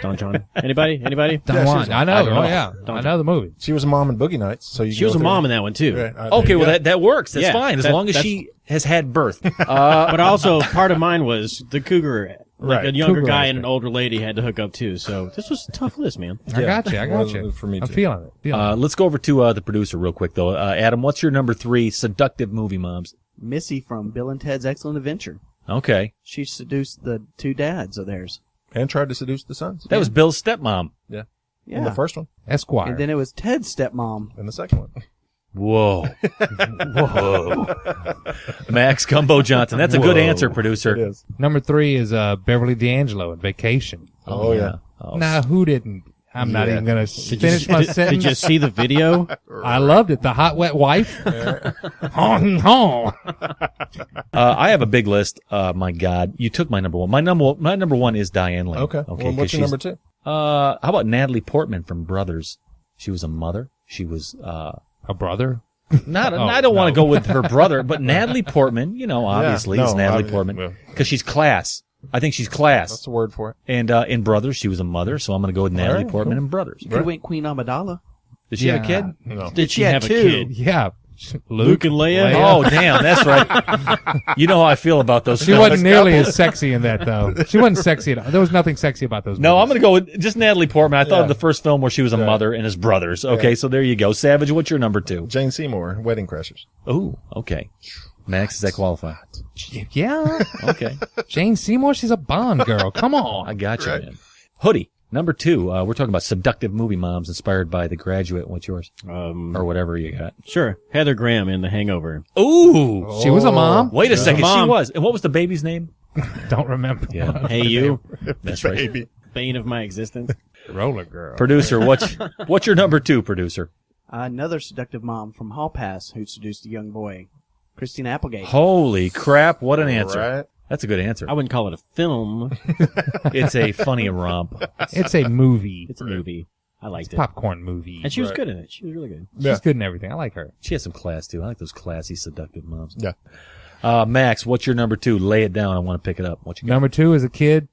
Speaker 6: Don John. Anybody?
Speaker 7: Don Juan. I know.
Speaker 6: I don't know.
Speaker 7: Oh, yeah. I know the movie.
Speaker 5: She was a mom in Boogie Nights, so
Speaker 6: She was a mom in that one, too.
Speaker 5: Right.
Speaker 4: Okay, well, that works. That's
Speaker 6: Yeah,
Speaker 4: fine, as long as she has had birth.
Speaker 6: But also, part of mine was the cougar. Like
Speaker 5: Right.
Speaker 6: a younger
Speaker 7: Cougar
Speaker 6: guy and
Speaker 7: aspect.
Speaker 6: an older lady had to hook up, too. So this was a tough list, man.
Speaker 7: I got you.
Speaker 5: Well, for me,
Speaker 7: I'm
Speaker 5: too.
Speaker 7: feeling it.
Speaker 4: Let's go over to the producer real quick, though. Adam, what's your number 3 seductive movie moms?
Speaker 2: Missy from Bill and Ted's Excellent Adventure.
Speaker 4: Okay.
Speaker 2: She seduced the 2 dads of theirs.
Speaker 5: And tried to seduce the sons.
Speaker 4: That was Bill's stepmom.
Speaker 5: Yeah.
Speaker 2: Yeah.
Speaker 5: In the first one.
Speaker 7: Esquire.
Speaker 2: And then it was Ted's stepmom.
Speaker 5: And the second one.
Speaker 4: Whoa. Whoa. Max Gumbo Johnson. That's a good answer, producer.
Speaker 5: It is.
Speaker 7: Number 3 is Beverly D'Angelo in Vacation.
Speaker 5: Oh, yeah.
Speaker 4: Oh,
Speaker 7: Now, who didn't? I'm not even going to finish my sentence.
Speaker 6: Did you see the video?
Speaker 7: I loved it. The hot, wet wife. Hong, hong.
Speaker 4: I have a big list. My God, you took my number 1. My number 1 is Diane Lane.
Speaker 5: Okay. Well, what's your number 2?
Speaker 4: How about Natalie Portman from Brothers? She was a mother. She was
Speaker 7: A brother?
Speaker 4: I don't want to go with her brother, but Natalie Portman. You know, obviously, it's Natalie Portman because she's class. I think she's class.
Speaker 5: That's the word for it.
Speaker 4: And in Brothers, she was a mother, so I'm going to go with Natalie Portman in Brothers.
Speaker 2: You could went Queen Amidala.
Speaker 4: Did she have a kid?
Speaker 5: No.
Speaker 6: Did she
Speaker 2: had
Speaker 6: have a
Speaker 2: 2.
Speaker 6: kid?
Speaker 7: Yeah.
Speaker 6: Luke and Leia?
Speaker 4: Oh, damn, that's right. You know how I feel about those
Speaker 7: She
Speaker 4: films.
Speaker 7: wasn't nearly as sexy in that, though. She wasn't sexy at all. There was nothing sexy about those
Speaker 4: No,
Speaker 7: movies.
Speaker 4: I'm going to go with just Natalie Portman. I thought of the first film where she was a mother and his brothers. Okay, so there you go. Savage, what's your number 2?
Speaker 5: Jane Seymour, Wedding Crashers.
Speaker 4: Ooh, okay. Max, does that qualify?
Speaker 7: Yeah.
Speaker 4: Okay.
Speaker 7: Jane Seymour, she's a Bond girl. Come on.
Speaker 4: I got you, man. Hoodie, number 2. We're talking about seductive movie moms inspired by The Graduate. What's yours? Or whatever you got.
Speaker 6: Sure. Heather Graham in The Hangover.
Speaker 4: Ooh.
Speaker 7: She was a mom.
Speaker 4: Wait a second. She
Speaker 6: Mom.
Speaker 4: was. And what was the baby's name?
Speaker 7: Don't remember.
Speaker 4: Yeah.
Speaker 6: Hey, you.
Speaker 4: That's right.
Speaker 5: Baby.
Speaker 6: Bane of my existence.
Speaker 7: Roller girl.
Speaker 4: Producer, what's your number 2, producer?
Speaker 2: Another seductive mom from Hall Pass who seduced a young boy. Christina Applegate.
Speaker 4: Holy crap, what an answer.
Speaker 5: Right.
Speaker 4: That's a good answer.
Speaker 6: I wouldn't call it a film.
Speaker 4: It's a funny romp.
Speaker 7: It's a movie.
Speaker 6: It's a movie. I liked it.
Speaker 7: Popcorn movie.
Speaker 6: And she was good in it. She was really good.
Speaker 7: She's good in everything. I like her.
Speaker 4: She has some class, too. I like those classy, seductive moms.
Speaker 5: Yeah.
Speaker 4: Max, what's your number 2? Lay it down. I want to pick it up. What you got?
Speaker 7: Number 2 is a kid.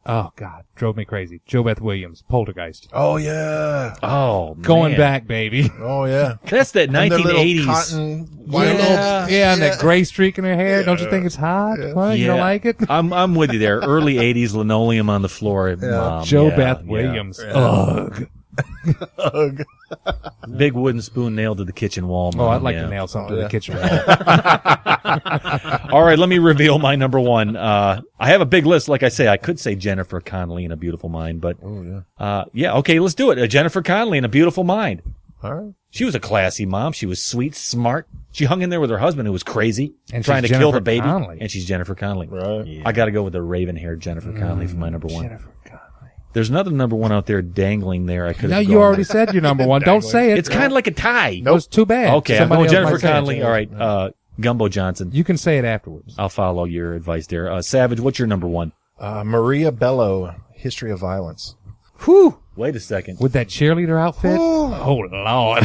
Speaker 7: Oh, God. Drove me crazy. Jo Beth Williams. Poltergeist.
Speaker 5: Oh, yeah.
Speaker 4: Oh, man.
Speaker 7: Going back, baby.
Speaker 5: Oh, yeah.
Speaker 4: That's that
Speaker 5: And their little
Speaker 4: 1980s.
Speaker 5: cotton
Speaker 7: Yeah, and that gray streak in her hair. Don't you think it's hot? What? You don't like it?
Speaker 4: I'm with you there. Early 80s linoleum on the floor.
Speaker 7: Jo Beth Williams. Ugh.
Speaker 5: Ugh.
Speaker 4: Big wooden spoon nailed to the kitchen wall.
Speaker 7: Oh,
Speaker 4: Mom,
Speaker 7: I'd like
Speaker 4: yeah.
Speaker 7: to nail something to
Speaker 5: yeah.
Speaker 7: the kitchen wall.
Speaker 4: All right, let me reveal my number one. I have a big list. Like I say, I could say Jennifer Connelly in A Beautiful Mind, but yeah, okay, let's do it. Jennifer Connelly in A Beautiful Mind.
Speaker 5: All right.
Speaker 4: She was a classy mom. She was sweet, smart. She hung in there with her husband, who was crazy,
Speaker 7: And
Speaker 4: trying to
Speaker 7: she's
Speaker 4: kill the
Speaker 7: Jennifer
Speaker 4: baby.
Speaker 7: Connelly.
Speaker 4: And she's Jennifer Connelly.
Speaker 5: Right.
Speaker 6: Yeah.
Speaker 4: I got to go with the raven-haired Jennifer Connelly for my number one.
Speaker 7: Jennifer Connelly.
Speaker 4: There's another number one out there dangling there. I could.
Speaker 7: No, you already said your number one. Don't say it.
Speaker 4: It's kind of like a tie.
Speaker 7: No, it's too bad.
Speaker 4: Okay, I'm
Speaker 7: Somebody
Speaker 4: going
Speaker 7: else
Speaker 4: Jennifer
Speaker 7: might say it.
Speaker 4: Connelly. All right, Gumbo Johnson.
Speaker 7: You can say it afterwards.
Speaker 4: I'll follow your advice there. Savage, what's your number one?
Speaker 5: Maria Bello, History of Violence.
Speaker 4: Whew. Wait a second.
Speaker 7: With that cheerleader outfit? Oh, Lord.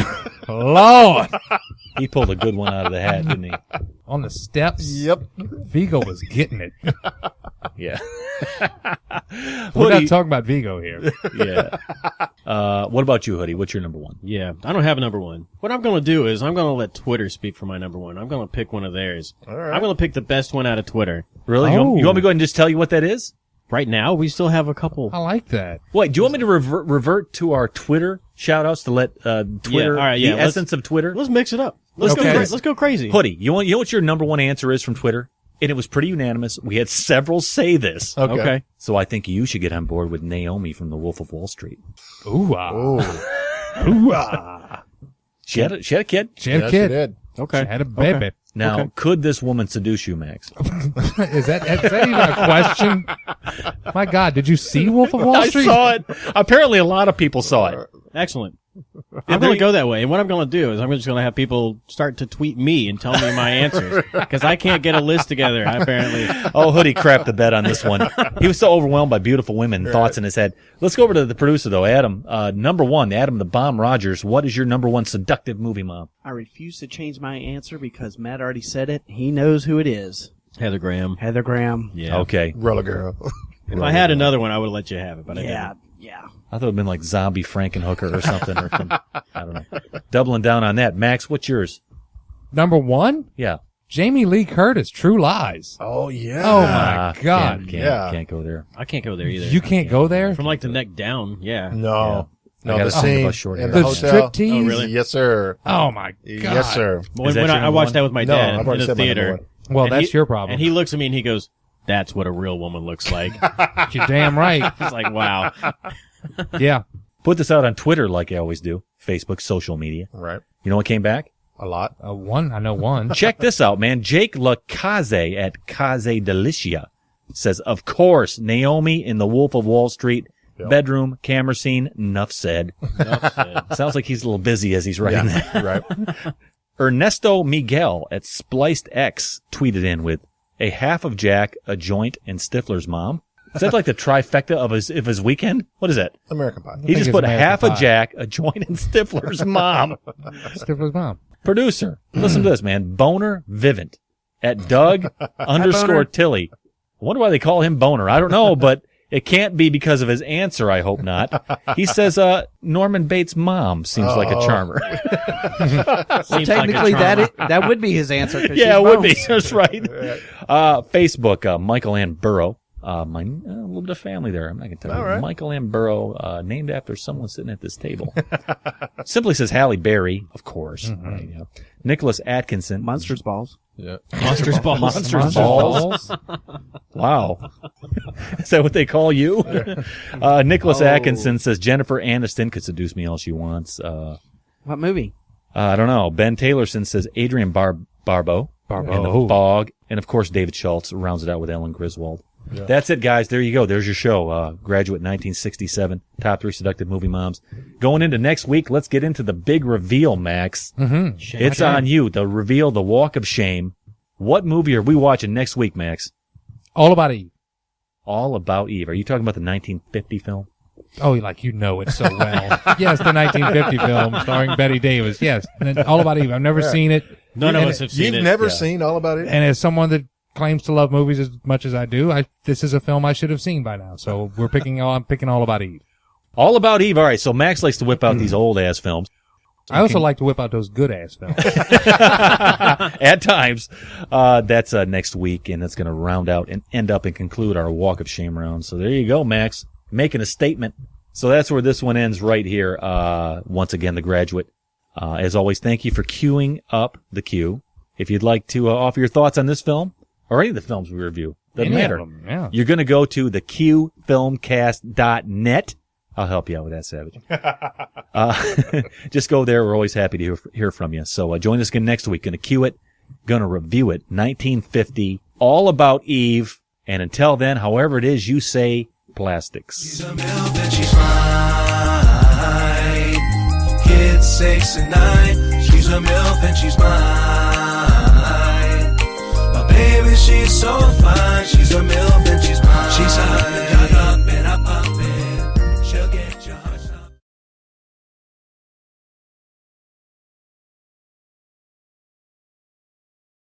Speaker 7: Lord.
Speaker 4: He pulled a good one out of the hat, didn't he?
Speaker 7: On the steps?
Speaker 5: Yep.
Speaker 7: Vigo was getting it.
Speaker 4: Yeah.
Speaker 7: We're not
Speaker 4: Hoodie.
Speaker 7: talking about Vigo here.
Speaker 4: Yeah. What about you, Hoodie? What's your number one?
Speaker 6: Yeah, I don't have a number one. What I'm going to do is I'm going to let Twitter speak for my number one. I'm going to pick one of theirs.
Speaker 5: All right.
Speaker 6: I'm going to pick the best one out of Twitter.
Speaker 4: Really? You want me to go ahead and just tell you what that is?
Speaker 6: Right now, we still have a couple.
Speaker 7: I like that.
Speaker 4: Wait, do you want me to revert to our Twitter shout-outs to let Twitter,
Speaker 6: all right, yeah,
Speaker 4: the essence of Twitter?
Speaker 6: Let's mix it up. Let's go crazy.
Speaker 4: Hoodie, you know what your number one answer is from Twitter? And it was pretty unanimous. We had several say this.
Speaker 6: Okay.
Speaker 4: So I think you should get on board with Naomi from The Wolf of Wall Street.
Speaker 7: Ooh-ah.
Speaker 5: Oh.
Speaker 7: Ooh-ah.
Speaker 4: She had a kid.
Speaker 7: She had a
Speaker 5: Yes,
Speaker 7: kid.
Speaker 5: she did.
Speaker 6: Okay.
Speaker 7: She had a baby.
Speaker 4: Now, could this woman seduce you, Max?
Speaker 7: Is that even a question? My God, did you see Wolf of Wall Street?
Speaker 4: I saw it. Apparently, a lot of people saw it.
Speaker 6: Excellent. I'm going to go that way. And what I'm going to do is I'm just going to have people start to tweet me and tell me my answers. Because I can't get a list together, apparently.
Speaker 4: Oh, Hoodie crapped the bed on this one. He was so overwhelmed by beautiful women and thoughts in his head. Let's go over to the producer, though. Adam, number one, Adam the Bomb Rogers. What is your number one seductive movie, Mom?
Speaker 2: I refuse to change my answer because Matt already said it. He knows who it is.
Speaker 6: Heather Graham.
Speaker 2: Heather Graham.
Speaker 6: Yeah.
Speaker 4: Okay.
Speaker 5: Roller Girl.
Speaker 6: If I had another one, I would have let you have it, but I
Speaker 2: Yeah,
Speaker 6: didn't.
Speaker 2: yeah.
Speaker 4: I thought it would have been like Zombie Frankenhooker or something. Or from, I don't know. Doubling down on that. Max, what's yours?
Speaker 7: Number one?
Speaker 4: Yeah.
Speaker 7: Jamie Lee Curtis, True Lies.
Speaker 5: Oh, yeah.
Speaker 7: Oh, my God.
Speaker 4: Can't go there.
Speaker 6: I can't go there either.
Speaker 7: You can't go there?
Speaker 6: From like the neck down, yeah.
Speaker 5: No.
Speaker 4: I
Speaker 5: No,
Speaker 4: gotta
Speaker 5: the
Speaker 4: think
Speaker 5: scene
Speaker 4: about short
Speaker 5: in
Speaker 4: hair.
Speaker 5: the
Speaker 7: The
Speaker 5: hotel.
Speaker 7: striptease?
Speaker 6: Oh, really?
Speaker 5: Yes, sir.
Speaker 7: Oh, my God.
Speaker 5: Yes, sir.
Speaker 6: When,
Speaker 4: that
Speaker 6: when
Speaker 4: your
Speaker 6: I
Speaker 4: number
Speaker 6: watched
Speaker 4: one?
Speaker 6: that with my
Speaker 5: No,
Speaker 6: dad
Speaker 5: I've already
Speaker 6: in the
Speaker 5: said my number
Speaker 6: theater.
Speaker 5: one.
Speaker 7: Well,
Speaker 6: And
Speaker 7: that's your problem.
Speaker 6: And he looks at me and he goes, "That's what a real woman looks like."
Speaker 7: You're damn right.
Speaker 6: It's like, wow.
Speaker 7: Yeah.
Speaker 4: Put this out on Twitter like I always do. Facebook, social media.
Speaker 5: Right.
Speaker 4: You know what came back?
Speaker 5: A lot.
Speaker 7: One. I know one.
Speaker 4: Check this out, man. Jake Lacaze at Kaze Delicia says, of course, Naomi in The Wolf of Wall Street.
Speaker 5: Yep.
Speaker 4: Bedroom, camera scene, enough said.
Speaker 6: Enough said.
Speaker 4: Sounds like he's a little busy as he's writing that.
Speaker 5: Right.
Speaker 4: Ernesto Miguel at Spliced X tweeted in with a half of Jack, a joint, and Stifler's mom. Is that like the trifecta of his weekend? What is that?
Speaker 5: American Pie.
Speaker 4: He just
Speaker 7: it's
Speaker 4: put
Speaker 7: American
Speaker 4: half
Speaker 7: Pie.
Speaker 4: a Jack, a joint, and Stifler's mom.
Speaker 7: Stifler's mom.
Speaker 4: Producer, listen to this, man. Boner Vivint at Doug _ Tilly. I wonder why they call him Boner. I don't know, but it can't be because of his answer. I hope not. He says, Norman Bates' mom seems like a charmer.
Speaker 6: Seems
Speaker 2: Technically,
Speaker 6: like a trauma.
Speaker 2: that would be his answer. 'cause
Speaker 4: Yeah,
Speaker 2: she's
Speaker 4: it would be.
Speaker 2: Bones.
Speaker 4: That's right. Facebook, Michael Ann Burrow. A little bit of family there. I'm not going to tell you.
Speaker 5: right.
Speaker 4: Michael Ann Burrow, named after someone sitting at this table. Simply says Halle Berry, of course. Right, yeah. Nicholas Atkinson.
Speaker 2: Monsters balls.
Speaker 5: Yeah.
Speaker 6: Monsters balls.
Speaker 4: Monsters balls. Wow. Is that what they call you? Nicholas Atkinson says Jennifer Aniston could seduce me all she wants.
Speaker 2: What movie?
Speaker 4: I don't know. Ben Taylorson says Adrian Barbeau. And the Fog. And, of course, David Schultz rounds it out with Ellen Griswold. Yeah. That's it, guys. There you go. There's your show. Graduate 1967. Top 3 seductive movie moms. Going into next week, let's get into the big reveal, Max.
Speaker 7: Mm-hmm.
Speaker 4: It's on you. The reveal, the walk of shame. What movie are we watching next week, Max?
Speaker 7: All About Eve.
Speaker 4: All About Eve. Are you talking about the 1950 film?
Speaker 7: Oh, like you know it so well. Yes, the 1950 film starring Betty Davis. Yes, All About Eve. I've never seen it.
Speaker 6: None of us have seen it.
Speaker 5: You've never seen All About It?
Speaker 7: And as someone that claims to love movies as much as I do, this is a film I should have seen by now. So I'm picking All About Eve.
Speaker 4: All About Eve. All right. So Max likes to whip out these old ass films.
Speaker 7: I also like to whip out those good ass films.
Speaker 4: At times. That's next week, and that's going to round out and end up and conclude our walk of shame round. So there you go, Max. Making a statement. So that's where this one ends right here. Once again, The Graduate. As always, thank you for queuing up the queue. If you'd like to offer your thoughts on this film or any of the films we review, doesn't
Speaker 7: Any of
Speaker 4: matter.
Speaker 7: them, yeah.
Speaker 4: You're going to go to theqfilmcast.net. I'll help you out with that, Savage. Just go there. We're always happy to hear from you. So join us again next week. Going to queue it. Going to review it. 1950. All about Eve. And until then, however it is you say plastics.
Speaker 14: She's a MILF and she's mine. Kids 6 and 9. She's a MILF and she's mine. My baby, she's so fine. She's